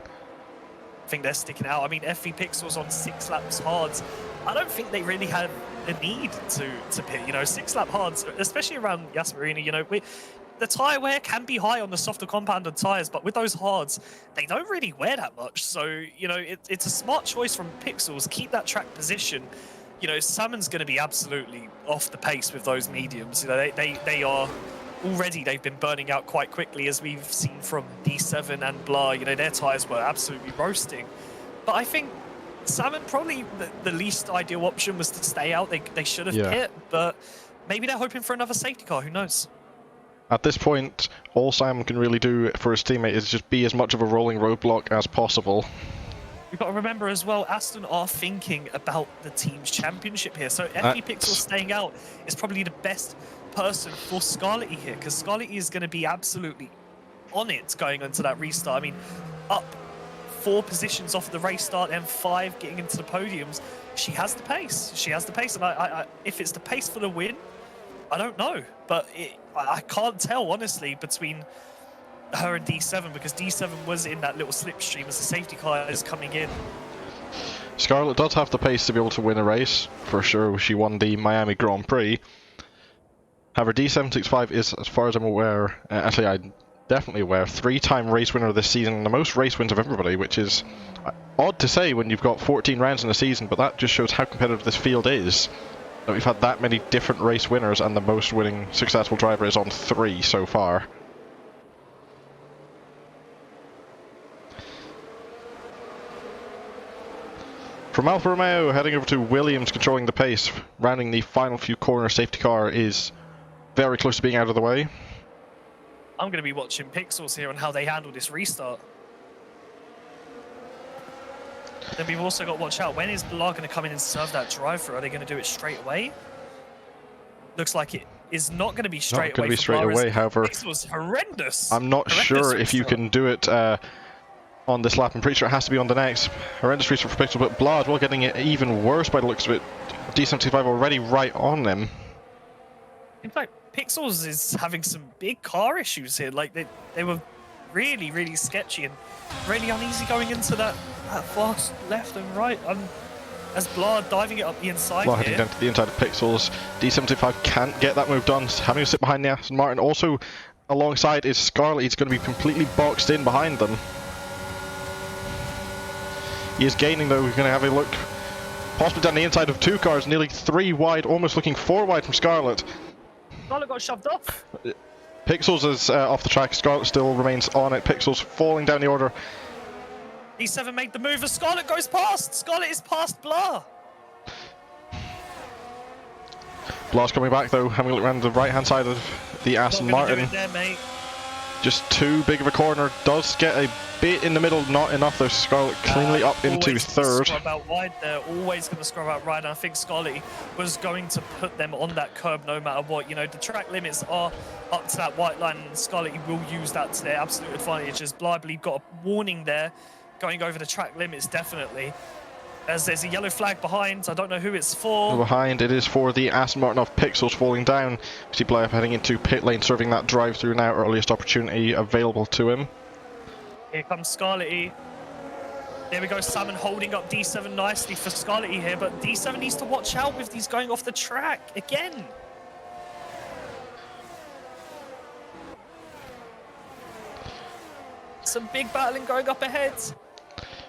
I think they're sticking out. I mean, FE Pixels on 6 laps hards. I don't think they really had a need to pit. You know, 6 lap hards, especially around Yas Marina, you know, the tyre wear can be high on the softer compounded tyres, but with those hards, they don't really wear that much. So, you know, it's a smart choice from Pixels. Keep that track position. You know, Salmon's going to be absolutely off the pace with those mediums. You know, they are already, they've been burning out quite quickly, as we've seen from D7 and Blah. You know, their tyres were absolutely roasting. But I think Salmon, probably the least ideal option was to stay out. They should have pit, but maybe they're hoping for another safety car. Who knows? At this point, all Simon can really do for his teammate is just be as much of a rolling roadblock as possible. We've got to remember as well, Aston are thinking about the team's championship here. So FE Pixel staying out is probably the best person for Scarlett here, because Scarlett is going to be absolutely on it going into that restart. I mean, up 4 positions off the race start and 5 getting into the podiums. She has the pace. She has the pace, and I if it's the pace for the win, I don't know, but I can't tell honestly between her and D7, because D7 was in that little slipstream as the safety car is coming in. Scarlett does have the pace to be able to win a race, for sure. She won the Miami Grand Prix. However, D765 is, as far as I'm aware, actually I'm definitely aware, 3-time race winner this season, and the most race wins of everybody, which is odd to say when you've got 14 rounds in a season, but that just shows how competitive this field is. That we've had that many different race winners, and the most winning successful driver is on 3 so far. From Alfa Romeo, heading over to Williams, controlling the pace, rounding the final few corners. Safety car is very close to being out of the way. I'm going to be watching Pixels here on how they handle this restart. Then we've also got to watch out. When is Blah going to come in and serve that drive-through? Are they going to do it straight away? Looks like it is not going to be straight away. Not going to be straight away, however. Pixels, horrendous. I'm not sure if you can do it on this lap. I'm pretty sure it has to be on the next. Horrendous restart for Pixels, but Blah as well getting it even worse by the looks of it. D75 already right on them. In fact, Pixels is having some big car issues here. Like they were really, really sketchy and really uneasy going into that fast left and right. As Blah diving it up the inside Blah heading down to the inside of Pixels. D75 can't get that move done, having to sit behind the Aston Martin. Also alongside is Scarlett. He's going to be completely boxed in behind them. He is gaining though. We're going to have a look possibly down the inside of 2 cars, nearly 3 wide, almost looking 4 wide from Scarlett. Scarlett got shoved off. Pixels is off the track. Scarlet still remains on it. Pixels falling down the order. D7 made the move as Scarlet goes past. Scarlet is past Blah. Blah's coming back though, having a look around the right-hand side of the Aston Martin. Do it there, mate. Just too big of a corner. Does get a bit in the middle, not enough though. Scarlet cleanly up into third. Scrub out wide there, always going to scrub out wide. And I think Scarlet was going to put them on that curb no matter what. You know, the track limits are up to that white line, and Scarlet will use that to their absolute advantage. As Blah, I believe, got a warning there, going over the track limits definitely. As there's a yellow flag behind, I don't know who it's for. Behind, it is for the Aston Martin of Pixels falling down. We see Blythe heading into pit lane, serving that drive through now, earliest opportunity available to him. Here comes Scarlet E. There we go, Salmon holding up D7 nicely for Scarlet E here, but D7 needs to watch out with these going off the track again. Some big battling going up ahead.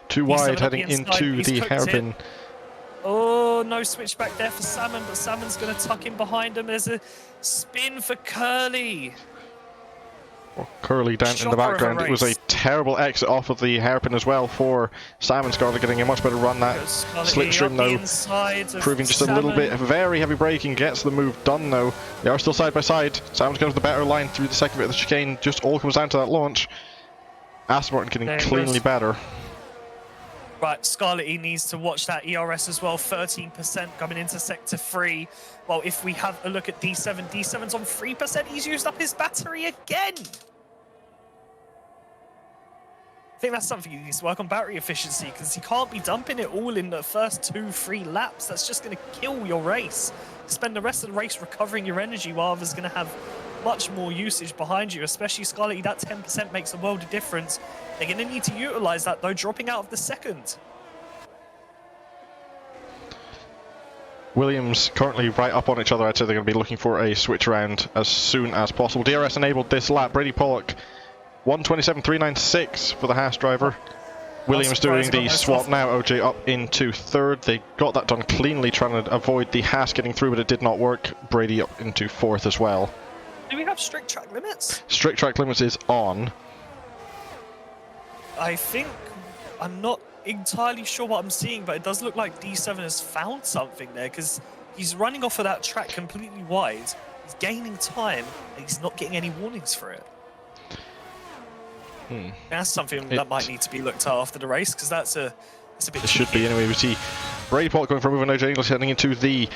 Too wide, heading into the hairpin. Oh, no switchback there for Salmon, but Salmon's going to tuck in behind him. There's a spin for Curly. Well, Curly down in the background. It was a terrible exit off of the hairpin as well for Salmon. Scarlet getting a much better run. That slipstream though, proving just a little bit very heavy braking. Gets the move done though. They are still side by side. Salmon's going to the better line through the second bit of the chicane. Just all comes down to that launch. Aston Martin getting cleanly better. Right, Scarlet E needs to watch that ERS as well, 13% coming into Sector 3. Well, if we have a look at D7, D7's on 3%, he's used up his battery again! I think that's something he needs to work on, battery efficiency, because he can't be dumping it all in the first 2-3 laps. That's just going to kill your race. Spend the rest of the race recovering your energy while others going to have much more usage behind you, especially Scarlet E. That 10% makes a world of difference. They're going to need to utilize that, though, dropping out of the second. Williams currently right up on each other. I'd say they're going to be looking for a switch around as soon as possible. DRS enabled this lap. Brady Pollock, 1:27.396 for the Haas driver. Williams doing the swap now. OJ up into third. They got that done cleanly, trying to avoid the Haas getting through, but it did not work. Brady up into fourth as well. Do we have strict track limits? Strict track limits is on. I think, I'm not entirely sure what I'm seeing, but it does look like D7 has found something there, because he's running off of that track completely wide. He's gaining time, and he's not getting any warnings for it. That's something that might need to be looked at after the race, because that's a bit It should be anyway. We see Brady Pollock going for a move on OJ English, heading into the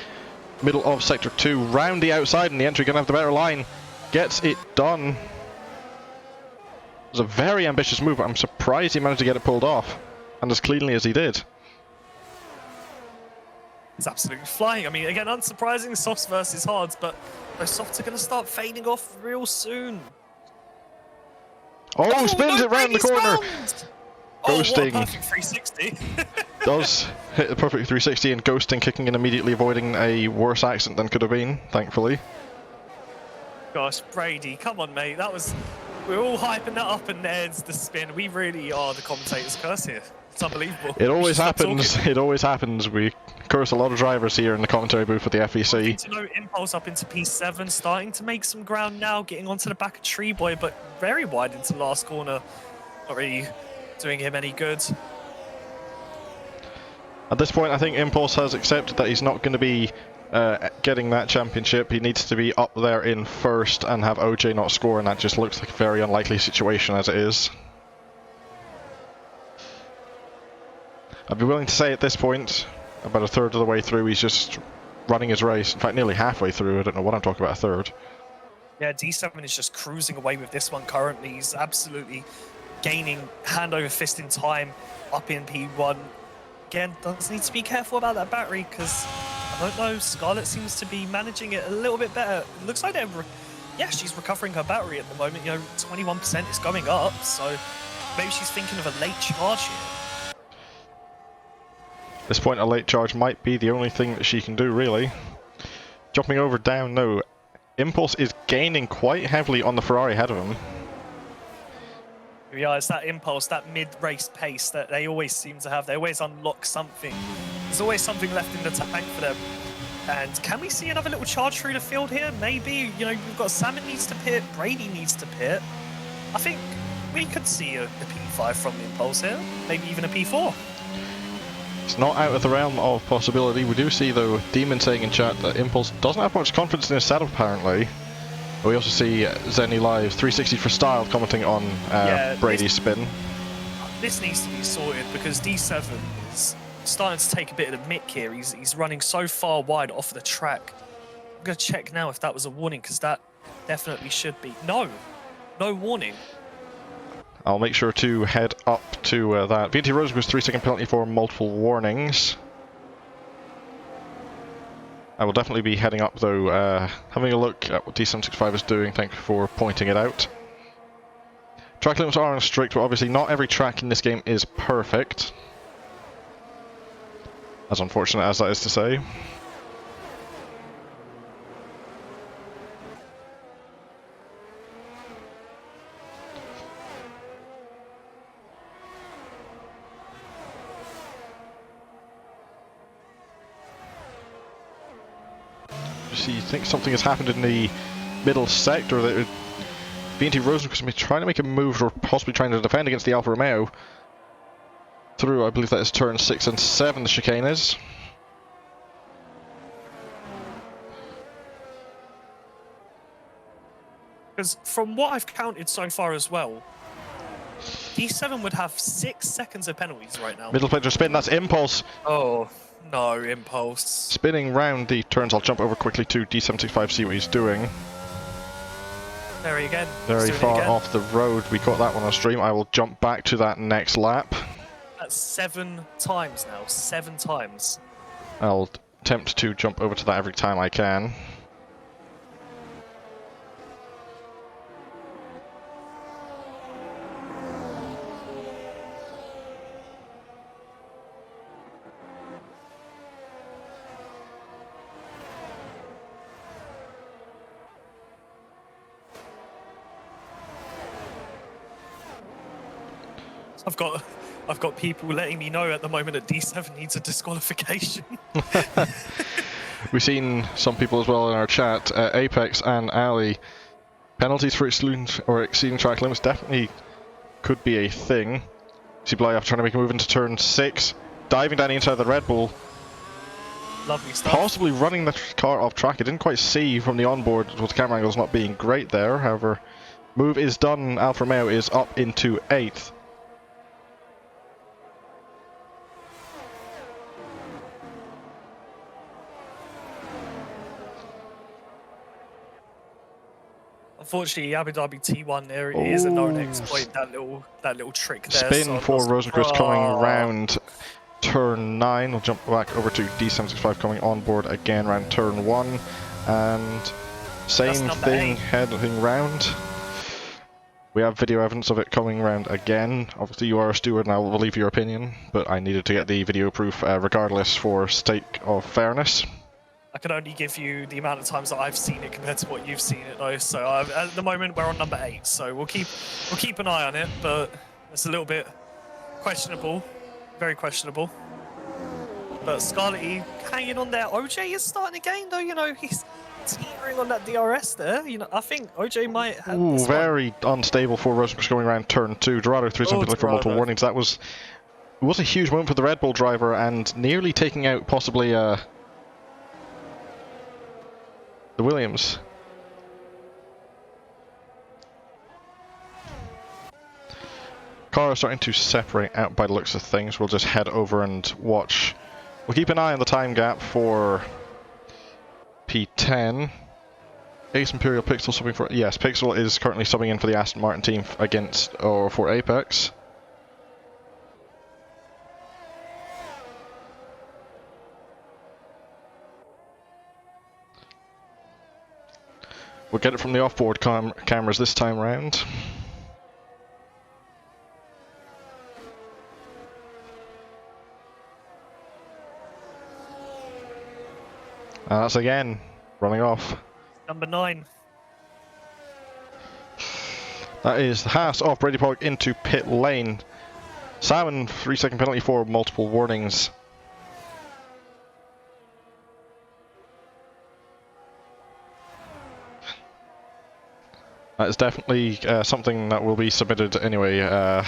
middle of Sector 2. Round the outside, and the entry going to have the better line. Gets it done. It was a very ambitious move, but I'm surprised he managed to get it pulled off, and as cleanly as he did. It's absolutely flying. I mean, again, unsurprising, softs versus hards, but those softs are going to start fading off real soon. Oh, spins it round the corner! Ghosting. Oh, what a perfect 360. Does hit the perfect 360, and ghosting, kicking in immediately, avoiding a worse accident than could have been, thankfully. Gosh, Brady, come on, mate. That was... We're all hyping that up, and there's the spin. We really are the commentator's curse here. It's unbelievable. It always happens. It always happens. We curse a lot of drivers here in the commentary booth for the FVC. To know Impulse up into P7, starting to make some ground now, getting onto the back of Tree Boy, but very wide into the last corner. Not really doing him any good. At this point, I think Impulse has accepted that he's not going to be getting that championship. He needs to be up there in first and have OJ not score, and that just looks like a very unlikely situation as it is. I'd be willing to say at this point, about a third of the way through, he's just running his race. In fact, nearly halfway through. I don't know what I'm talking about, a third. Yeah, D7 is just cruising away with this one currently. He's absolutely gaining hand over fist in time up in P1. Again, does need to be careful about that battery, because I don't know, Scarlet seems to be managing it a little bit better. It looks like yeah, she's recovering her battery at the moment. You know, 21% is going up, so maybe she's thinking of a late charge here. At this point, a late charge might be the only thing that she can do, really. Jumping over down, no. Impulse is gaining quite heavily on the Ferrari ahead of him. Yeah, it's that Impulse, that mid-race pace that they always seem to have. They always unlock something. There's always something left in the tank for them. And can we see another little charge through the field here? Maybe, you know, we've got Salmon needs to pit, Brady needs to pit. I think we could see a P5 from Impulse here, maybe even a P4. It's not out of the realm of possibility. We do see, though, Demon saying in chat that Impulse doesn't have much confidence in his setup, apparently. We also see Zenny Live 360 for Style commenting on Brady's spin. This needs to be sorted because D7 is starting to take a bit of the mick here. He's running so far wide off the track. I'm going to check now if that was a warning, because that definitely should be. No warning. I'll make sure to head up to that. VNT Rosenquist 3-second penalty for multiple warnings. I will definitely be heading up, though, having a look at what D765 is doing. Thank you for pointing it out. Track limits are strict, but obviously not every track in this game is perfect. As unfortunate as that is to say. You think something has happened in the middle sector that VNT Rosenquist may be trying to make a move or possibly trying to defend against the Alfa Romeo through, I believe that is turn 6 and 7, the chicane is. Because from what I've counted so far as well, D7 would have 6 seconds of penalties right now. Middle pleasure spin, that's Impulse. Oh, no, Impulse. Spinning round the turns, I'll jump over quickly to D765, see what he's doing. There he again. Very far off the road, we caught that one on stream. I will jump back to that next lap. That's 7 times now, 7 times. I'll attempt to jump over to that every time I can. I've got people letting me know at the moment that D7 needs a disqualification. We've seen some people as well in our chat, Apex and Ali. Penalties for excluding or exceeding track limits definitely could be a thing. See Blyaf trying to make a move into turn 6, diving down inside the Red Bull. Lovely stuff. Possibly running the car off track. I didn't quite see from the onboard with the camera angles not being great there. However, move is done. Alfa Romeo is up into 8th. Unfortunately, Abu Dhabi T1 there is a known exploit, that little trick there. Spin so for Rosenquist coming round turn 9. We'll jump back over to D765 coming on board again round turn 1. And same thing heading round. We have video evidence of it coming round again. Obviously you are a steward and I will believe your opinion, but I needed to get the video proof regardless for sake of fairness. I can only give you the amount of times that I've seen it compared to what you've seen it though. So at the moment we're on number 8, so we'll keep an eye on it, but it's a little bit questionable, very questionable. But Scarlet E hanging on there. OJ is starting again though. You know he's teetering on that DRS there. You know I think OJ might have. Ooh, very unstable for Rosenquist going around turn 2. Dorado through something for multiple warnings. That was a huge moment for the Red Bull driver and nearly taking out possibly the Williams. Car is starting to separate out by the looks of things. We'll just head over and watch. We'll keep an eye on the time gap for P10. Ace Imperial Pixel subbing for... Yes, Pixel is currently subbing in for the Aston Martin team against or for Apex. We'll get it from the off-board cameras this time round. That's again running off. Number 9. That is the Haas off Brady Pog into pit lane. Salmon 3-second penalty for multiple warnings. That is definitely something that will be submitted anyway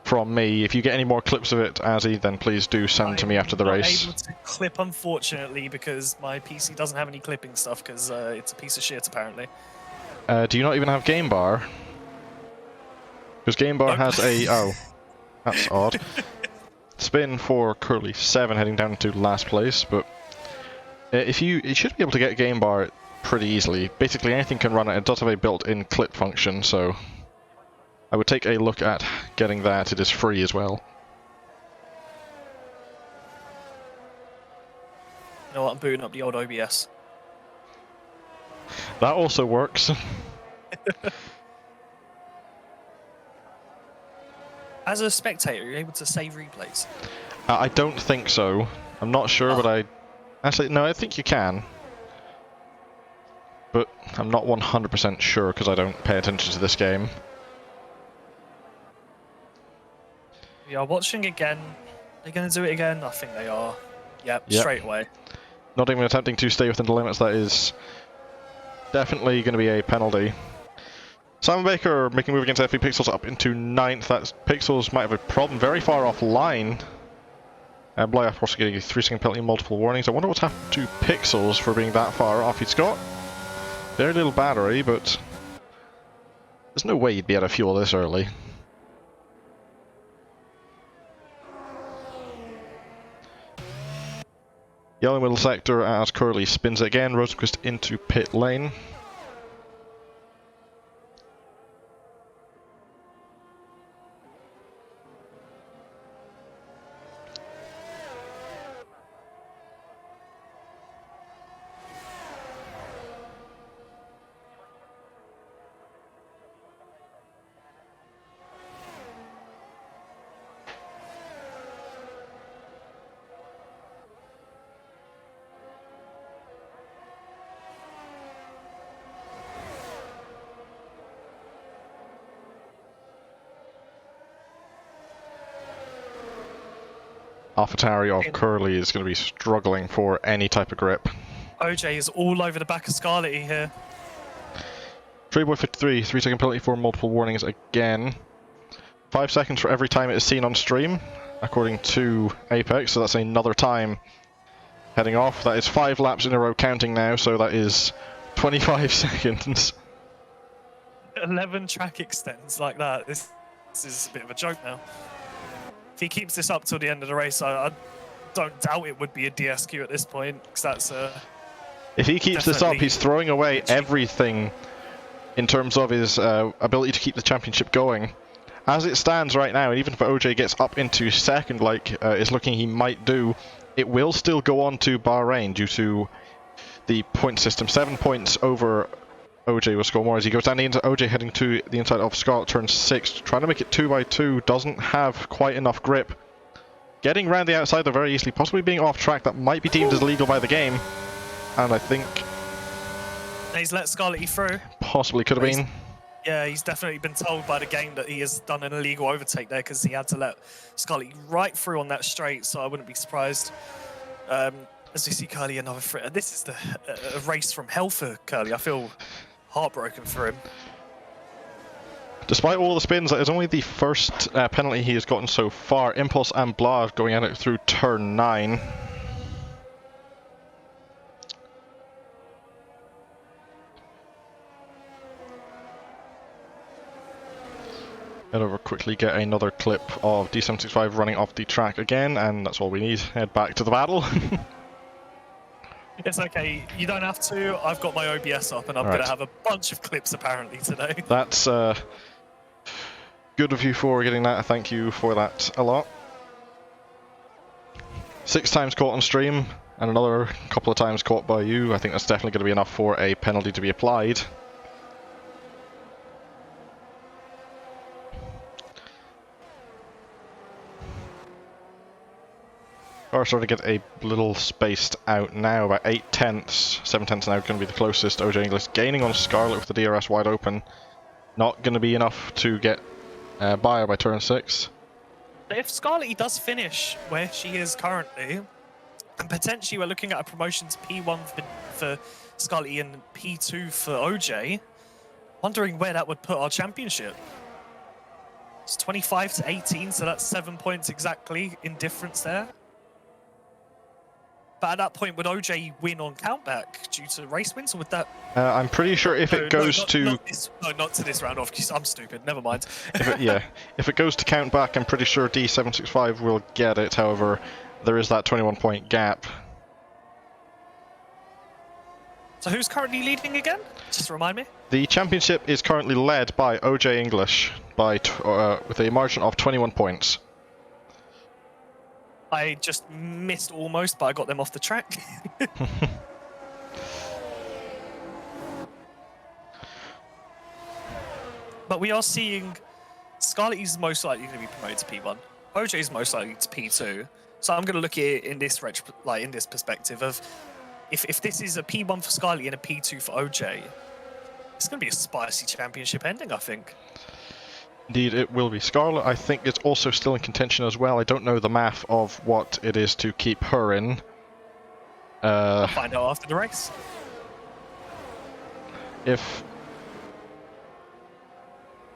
from me. If you get any more clips of it, Azzy, then please do send to me after the race. I'm not able to clip, unfortunately, because my PC doesn't have any clipping stuff, because it's a piece of shit, apparently. Do you not even have Game Bar? Because Game Bar has a... Oh, that's odd. Spin for Curly 7 heading down to last place, but if you should be able to get Game Bar pretty easily. Basically anything can run it. It does have a built-in clip function, so I would take a look at getting that. It is free as well. You know what, I'm booting up the old OBS. That also works. As a spectator, you're able to save replays? I don't think so. I'm not sure, but I... Actually, no, I think you can. But I'm not 100% sure because I don't pay attention to this game. We are watching again. They're going to do it again? I think they are. Yep. Straight away. Not even attempting to stay within the limits. That is definitely going to be a penalty. Simon Baker making a move against FV Pixels up into 9th. That Pixels might have a problem very far offline. Blythe also getting a 3-second penalty, multiple warnings. I wonder what's happened to Pixels for being that far off. He's got very little battery, but there's no way you'd be able to fuel this early. Yellow middle sector as Curly spins it again. Rosenquist into pit lane. AlphaTauri of Curly is going to be struggling for any type of grip. OJ is all over the back of Scarlett here. Treeboy 53, 3-second penalty for multiple warnings again. 5 seconds for every time it is seen on stream, according to Apex, so that's another time heading off. That is 5 laps in a row counting now, so that is 25 seconds. 11 track extends like that. This is a bit of a joke now. If he keeps this up till the end of the race, I don't doubt it would be a DSQ at this point, because that's if he keeps this up, he's throwing away everything in terms of his ability to keep the championship going. As it stands right now, and even if OJ gets up into second, like it's looking he might do, it will still go on to Bahrain due to the point system. 7 points over OJ will score more as he goes down the inside. OJ heading to the inside of Scarlett, turn 6, trying to make it 2x2, doesn't have quite enough grip. Getting round the outside though very easily, possibly being off track, that might be deemed as illegal by the game. And I think... He's let Scarlett through. Possibly could have been. Yeah, he's definitely been told by the game that he has done an illegal overtake there because he had to let Scarlett right through on that straight, so I wouldn't be surprised. As we see Curly another free. This is a race from hell for Curly. I feel heartbroken for him. Despite all the spins, that is only the first penalty he has gotten so far. Impulse and Blah going at it through turn 9. Head over quickly, get another clip of D765 running off the track again, and that's all we need. Head back to the battle. It's okay, you don't have to. I've got my OBS up and I'm going to have a bunch of clips apparently today. That's good of you for getting that. Thank you for that a lot. 6 times caught on stream and another couple of times caught by you. I think that's definitely going to be enough for a penalty to be applied. Are starting to get a little spaced out now, about 8 tenths. 7 tenths now going to be the closest. OJ English gaining on Scarlett with the DRS wide open. Not going to be enough to get by her by turn 6. If Scarlett does finish where she is currently, and potentially we're looking at a promotion to P1 for Scarlett and P2 for OJ, Wondering where that would put our championship. It's 25 to 18, so that's 7 points exactly in difference there. But at that point, would OJ win on countback due to race wins, or would that... I'm pretty sure if it goes to... not to this round off, because I'm stupid. Never mind. If it goes to countback, I'm pretty sure D765 will get it. However, there is that 21-point gap. So who's currently leading again? Just remind me. The championship is currently led by OJ English by with a margin of 21 points. I just missed almost, but I got them off the track. But we are seeing Scarlett is most likely going to be promoted to P1. OJ is most likely to P2. So I'm going to look at it in this in this perspective of if this is a P1 for Scarlett and a P2 for OJ, it's going to be a spicy championship ending, I think. Indeed, it will be. Scarlett, I think, is also still in contention as well. I don't know the math of what it is to keep her in. I'll find out after the race. I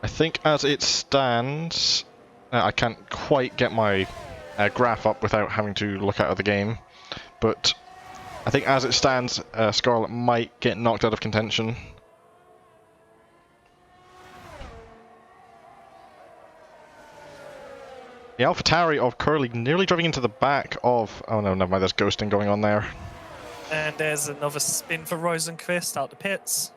think as it stands, I can't quite get my graph up without having to look out of the game, but I think as it stands, Scarlett might get knocked out of contention. The AlphaTauri of Curly nearly driving into the back of... Oh no, never mind, there's ghosting going on there. And there's another spin for Rosenqvist out the pits.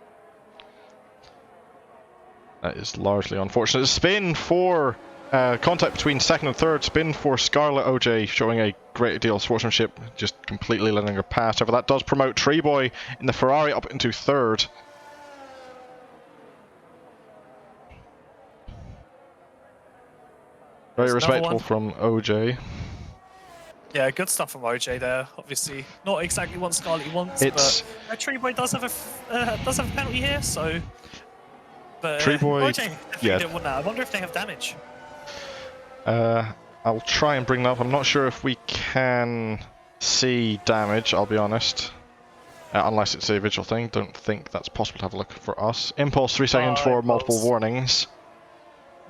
That is largely unfortunate. Spin for contact between second and third. Spin for Scarlett OJ, showing a great deal of sportsmanship, just completely letting her pass. However, that does promote Treeboy in the Ferrari up into third. Very respectful from OJ. Yeah, good stuff from OJ there. Obviously, not exactly what Scarlett wants, but Treeboy does have a penalty here, so. But Treeboy, OJ didn't want that. I wonder if they have damage. I'll try and bring that up. I'm not sure if we can see damage, I'll be honest. Unless it's a visual thing. Don't think that's possible to have a look for us. Impulse 3 seconds for multiple warnings.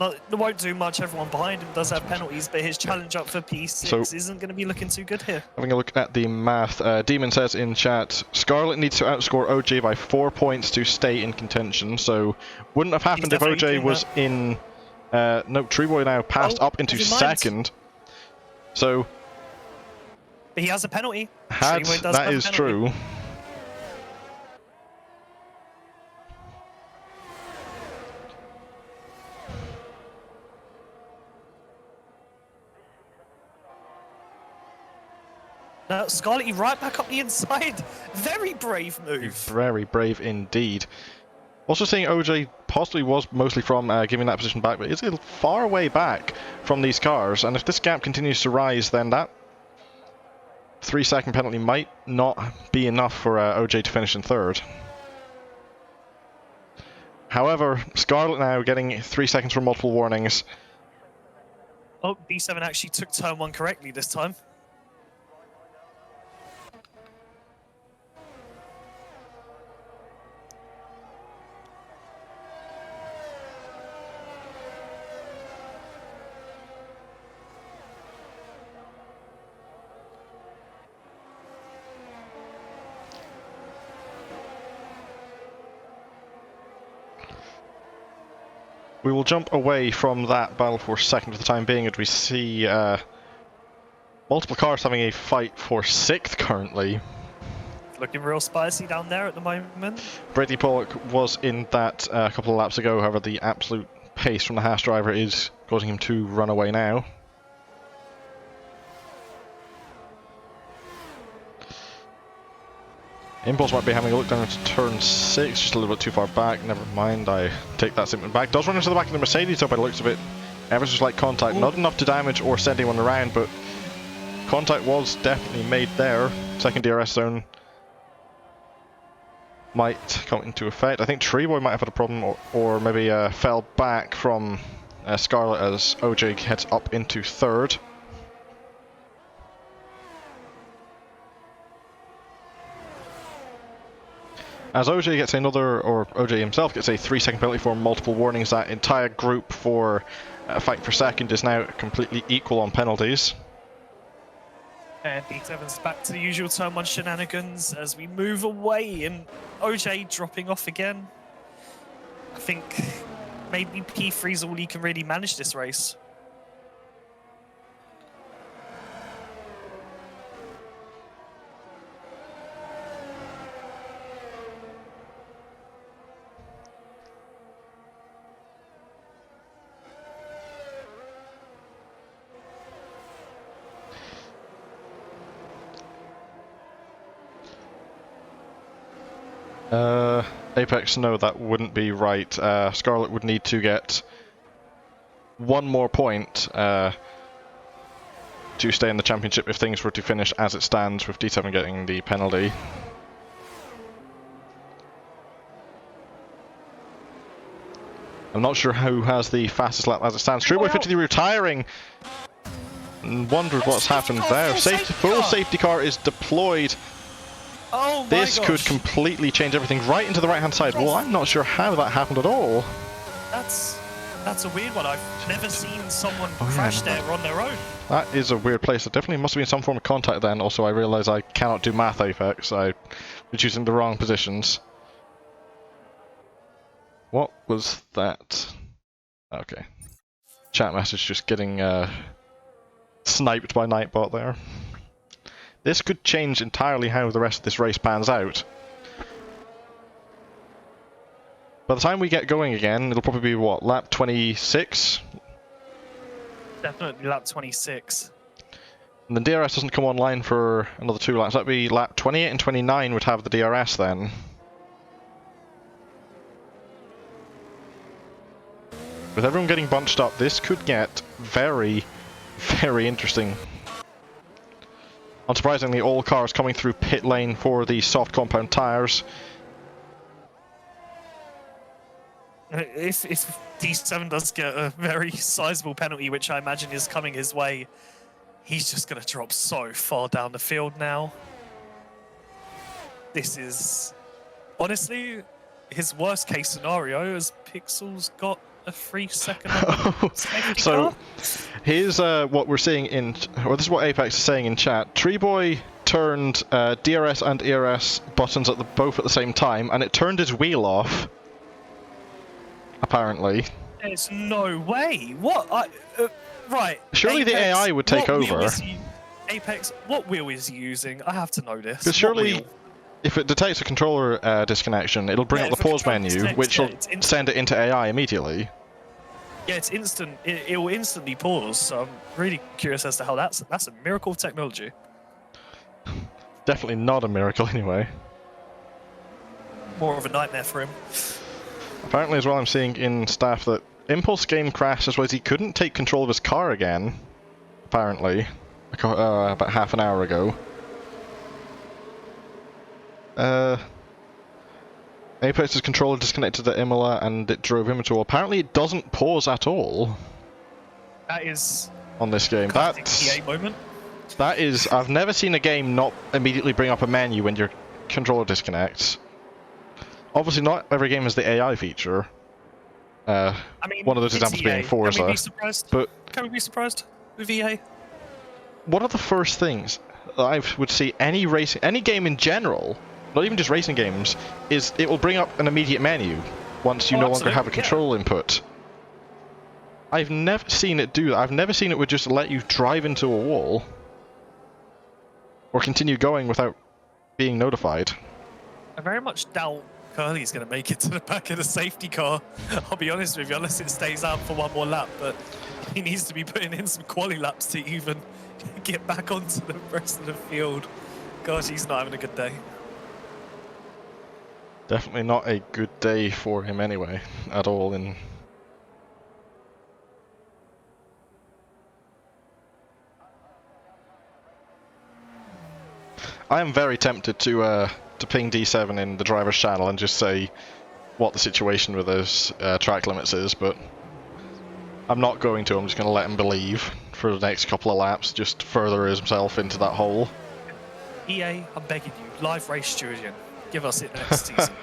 It won't do much. Everyone behind him does have penalties, but his challenge up for P6 isn't going to be looking too good here. Having a look at the math, Demon says in chat, Scarlett needs to outscore OJ by 4 points to stay in contention, so wouldn't have happened if OJ was in... no, Treeboy now passed up into second. So... But he has a penalty. That is true. Now, Scarlett right back up the inside. Very brave move. Very brave indeed. Also seeing OJ possibly was mostly from giving that position back, but it's a far way back from these cars, and if this gap continues to rise, then that 3 second penalty might not be enough for OJ to finish in third. However, Scarlett now getting 3 seconds for multiple warnings. Oh, B7 actually took turn 1 correctly this time. We will jump away from that battle for second for the time being, as we see multiple cars having a fight for 6th currently. Looking real spicy down there at the moment. Brady Pollock was in that a couple of laps ago, however the absolute pace from the Haas driver is causing him to run away now. Impulse might be having a look down into turn 6, just a little bit too far back. Never mind, I take that statement back. Does run into the back of the Mercedes, though, by the looks of it. Ever so slight contact. Not enough to damage or send anyone around, but contact was definitely made there. Second DRS zone might come into effect. I think Treeboy might have had a problem, or maybe fell back from Scarlett as OJ heads up into third. As OJ gets another, or OJ himself gets a 3-second penalty for multiple warnings, that entire group for fight for second is now completely equal on penalties. And D7's back to the usual turn 1 shenanigans as we move away, and OJ dropping off again. I think maybe P3's all he can really manage this race. Apex, no, that wouldn't be right. Scarlet would need to get one more point to stay in the championship if things were to finish as it stands, with D7 getting the penalty. I'm not sure who has the fastest lap as it stands. Trueboy 53 retiring. And wondered what's happened there. Full safety car is deployed. Oh my This gosh. could completely change everything right into the right-hand side. Well, I'm not sure how that happened at all. That's a weird one. I've never seen someone crash there on their own. That is a weird place. There definitely must have been some form of contact then. Also, I realise I cannot do math, Apex. I was using the wrong positions. What was that? Okay. Chat message just getting sniped by Nightbot there. This could change entirely how the rest of this race pans out. By the time we get going again, it'll probably be, what, lap 26? Definitely lap 26. And the DRS doesn't come online for another 2 laps. That'd be lap 28 and 29 would have the DRS then. With everyone getting bunched up, this could get very, very interesting. Unsurprisingly, all cars coming through pit lane for the soft compound tyres. If D7 does get a very sizable penalty, which I imagine is coming his way, he's just going to drop so far down the field now. This is, honestly, his worst case scenario, as Pixel's got a 3-second safety car. Here's what we're seeing in, or this is what Apex is saying in chat. Treeboy turned DRS and ERS buttons at both at the same time, and it turned his wheel off. Apparently. There's no way. What? Right. Surely Apex, the AI would take over. Apex, what wheel is he using? I have to know this. Because surely, if it detects a controller disconnection, it'll bring up the pause menu, which will send it into AI immediately. Yeah, it's instant. It will instantly pause. So I'm really curious as to how that's a miracle of technology. Definitely not a miracle, anyway. More of a nightmare for him. Apparently, as well, I'm seeing in staff that Impulse game crashed as well as he couldn't take control of his car again. Apparently, about half an hour ago. Apex's controller disconnected at Imola and it drove him into a wall. Apparently it doesn't pause at all. That is on this game. That's EA moment. That is, I've never seen a game not immediately bring up a menu when your controller disconnects. Obviously not every game has the AI feature. I mean, one of those examples being Forza. Can we be surprised? But can we be surprised with EA? One of the first things that I would see any game in general, not even just racing games, is it will bring up an immediate menu once you no longer have a control input. I've never seen it do that. I've never seen it would just let you drive into a wall or continue going without being notified. I very much doubt Curly's going to make it to the back of the safety car. I'll be honest with you, unless it stays out for one more lap, but he needs to be putting in some quali laps to even get back onto the rest of the field. Gosh, he's not having a good day. Definitely not a good day for him anyway, at all. I am very tempted to ping D7 in the driver's channel and just say what the situation with those track limits is, but I'm not going to. I'm just going to let him believe for the next couple of laps, just further himself into that hole. EA, I'm begging you, live race Julian. Give us it next season.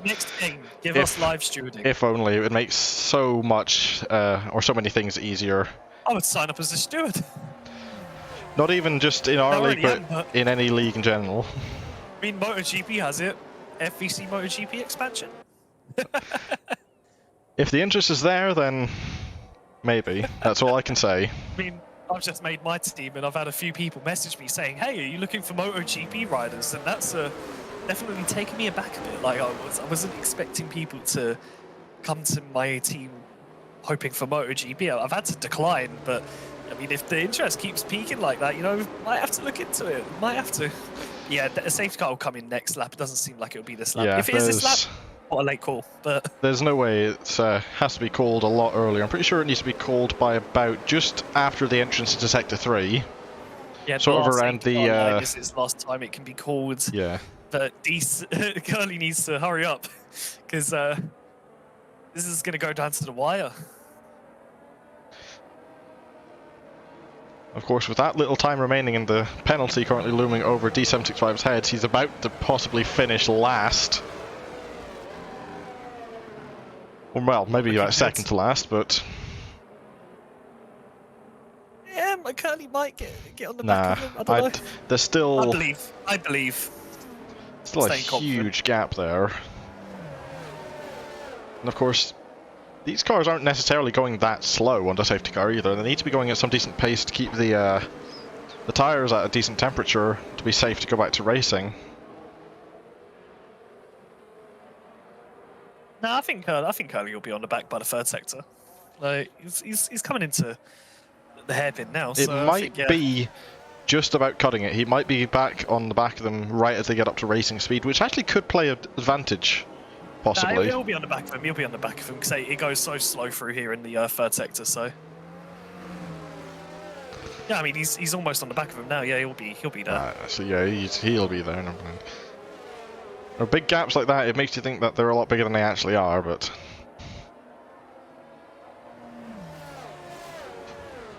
Next game. Give us live stewarding. If only. It would make so much, or so many things easier. I would sign up as a steward. Not even just in our league, but in any league in general. I mean, MotoGP has it. FVC MotoGP expansion. If the interest is there, then maybe. That's all I can say. I mean, I've just made my team, and I've had a few people message me saying, "Hey, are you looking for MotoGP riders?" And that's definitely taken me aback a bit. Like I wasn't expecting people to come to my team hoping for MotoGP. I've had to decline, but I mean, if the interest keeps peaking like that, you know, might have to look into it. Might have to. Yeah, a safety car will come in next lap. It doesn't seem like it'll be this lap. Yeah, if it is this lap, what a late call. But there's no way. It has to be called a lot earlier. I'm pretty sure it needs to be called by about just after the entrance into Sector 3. Yeah, sort of around the. This is last time it can be called. Yeah. But Curly needs to hurry up because this is going to go down to the wire. Of course, with that little time remaining and the penalty currently looming over D765's head, he's about to possibly finish last. Well, maybe about second to last, but... Yeah, Curly might get on the back of him. I don't know. There's still... I believe. Still a huge gap there. And of course, these cars aren't necessarily going that slow on the safety car either. They need to be going at some decent pace to keep the tyres at a decent temperature to be safe to go back to racing. No, I think Curly will be on the back by the third sector. Like he's coming into the hairpin now. It so might be just about cutting it. He might be back on the back of them right as they get up to racing speed, which actually could play an advantage. Possibly. Nah, he'll be on the back of him. He'll be on the back of him because it goes so slow through here in the third sector. So yeah, I mean he's almost on the back of him now. Yeah, he'll be there. So yeah, he'll be there. No, big gaps like that, it makes you think that they're a lot bigger than they actually are, but...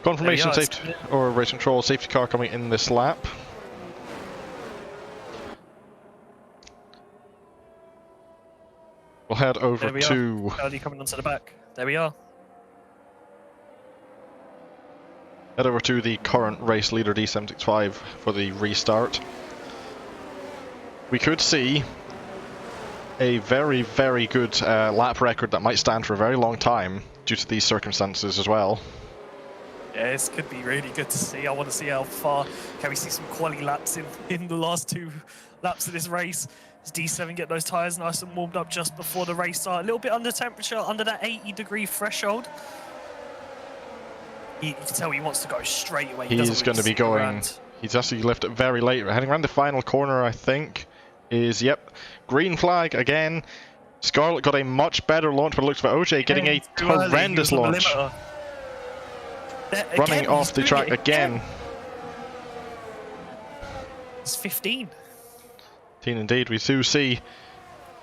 Confirmation safety, or race control safety car coming in this lap. We'll head over to... Early coming onto the back. There we are. Head over to the current race leader D765 for the restart. We could see a very, very good lap record that might stand for a very long time due to these circumstances as well. Yeah, this could be really good to see. I want to see how far can we see some quali laps in the last two laps of this race. Does D7 get those tyres nice and warmed up just before the race start? A little bit under temperature, under that 80-degree threshold. You can tell he wants to go straight away. He's going to be going... Around. He's actually left it very late. Heading around the final corner, I think, is, yep, green flag again. Scarlett got a much better launch, but it looks for OJ getting a horrendous launch. Running off the track again. It's 15. Indeed, we do see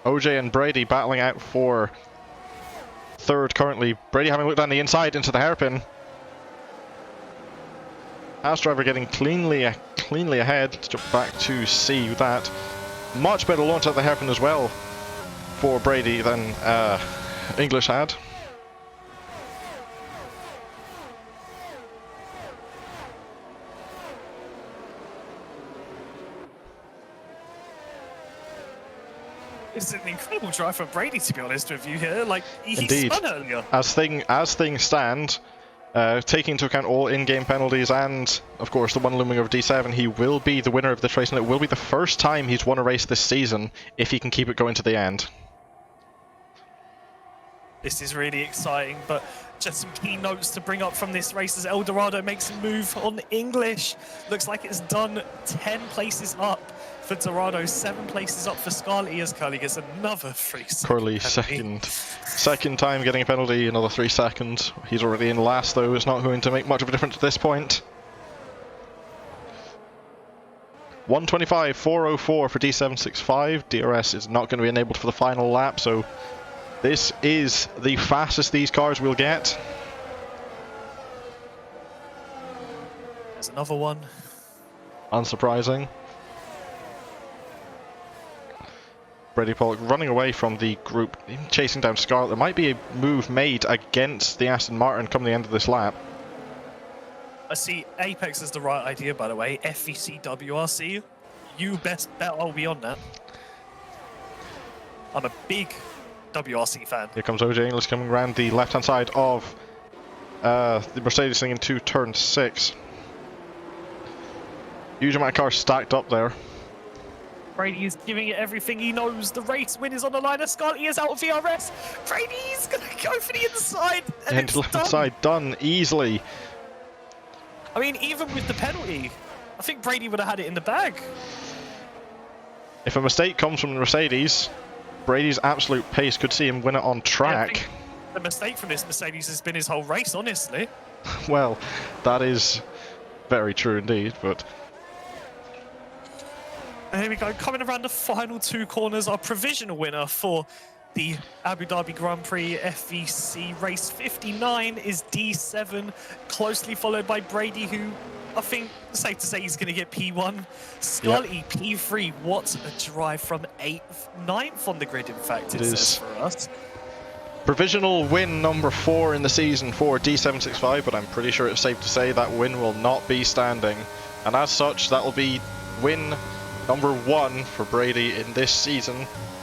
OJ and Brady battling out for third currently. Brady having looked down the inside into the hairpin. House driver getting cleanly ahead. Let's jump back to see that. Much better launch at the hairpin as well for Brady than English had. It's an incredible drive for Brady, to be honest with you here. Like, he spun earlier. As things stand, taking into account all in-game penalties and, of course, the one looming over D7, he will be the winner of this race, and it will be the first time he's won a race this season if he can keep it going to the end. This is really exciting, but just some key notes to bring up from this race as Eldorado makes a move on English. Looks like it's done 10 places up for Dorado, 7 places up for Scarlett as Curly gets another 3 seconds. Curly second time getting a penalty, another 3 seconds. He's already in last though, it's not going to make much of a difference at this point. 125, 404 for D765. DRS is not going to be enabled for the final lap, so this is the fastest these cars will get. There's another one. Unsurprising. Brady Pollock running away from the group, even chasing down Scarlett. There might be a move made against the Aston Martin come the end of this lap. I see Apex is the right idea, by the way. FVC WRC. You best bet I'll be on that. I'm a big WRC fan. Here comes OJ English coming around the left-hand side of the Mercedes thing into turn 6. Huge amount of cars stacked up there. Brady is giving it everything he knows. The race win is on the line. Scarlett is out of VRS. Brady's going to go for the inside. And Into left hand side, done easily. I mean, even with the penalty, I think Brady would have had it in the bag. If a mistake comes from the Mercedes, Brady's absolute pace could see him win it on track. Yeah, the mistake from this Mercedes has been his whole race, honestly. Well, that is very true indeed, but... And here we go, coming around the final 2 corners, our provisional winner for the Abu Dhabi Grand Prix FVC race 59 is D7, closely followed by Brady, who I think safe to say he's going to get P1. Scarlett P3, what a drive from 8th, 9th on the grid, in fact, it says for us. Provisional win number 4 in the season for D765, but I'm pretty sure it's safe to say that win will not be standing. And as such, that will be win number 1 for Brady in this season,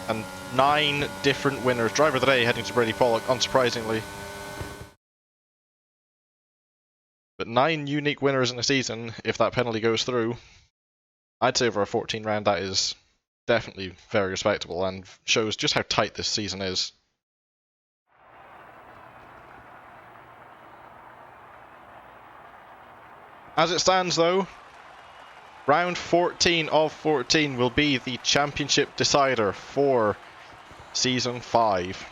and 9 different winners. Driver of the day heading to Brady Pollock, unsurprisingly. But 9 unique winners in a season, if that penalty goes through. I'd say over a 14 round, that is definitely very respectable and shows just how tight this season is. As it stands though, round 14 of 14 will be the championship decider for Season 5.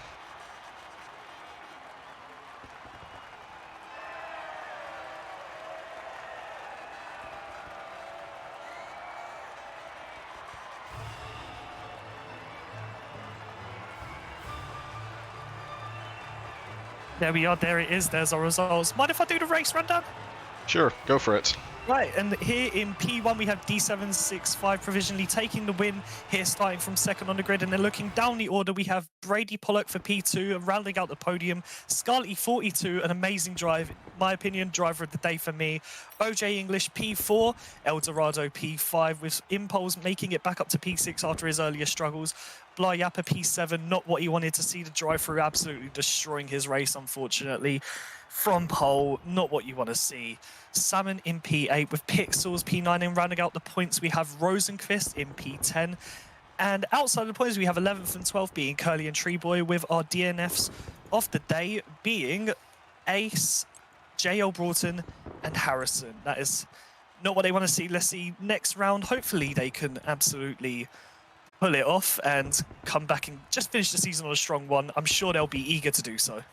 There we are, there it is, there's our results. Mind if I do the race rundown? Sure, go for it. Right, and here in P1 we have D765 provisionally taking the win here, starting from 2nd on the grid, and then looking down the order we have Brady Pollock for P2 and rounding out the podium, Scarlett 42, an amazing drive, in my opinion, driver of the day for me, OJ English P4, El Dorado P5, with Impulse making it back up to P6 after his earlier struggles. Blayapa P7, not what he wanted to see the drive through, absolutely destroying his race, unfortunately. From pole, not what you want to see. Salmon in P8 with Pixels P9, and rounding out the points we have Rosenquist in P10. And outside of the points we have 11th and 12th being Curly and Treeboy, with our DNFs of the day being Ace, JL Broughton and Harrison. That is not what they want to see. Let's see next round. Hopefully they can absolutely pull it off and come back and just finish the season on a strong one. I'm sure they'll be eager to do so.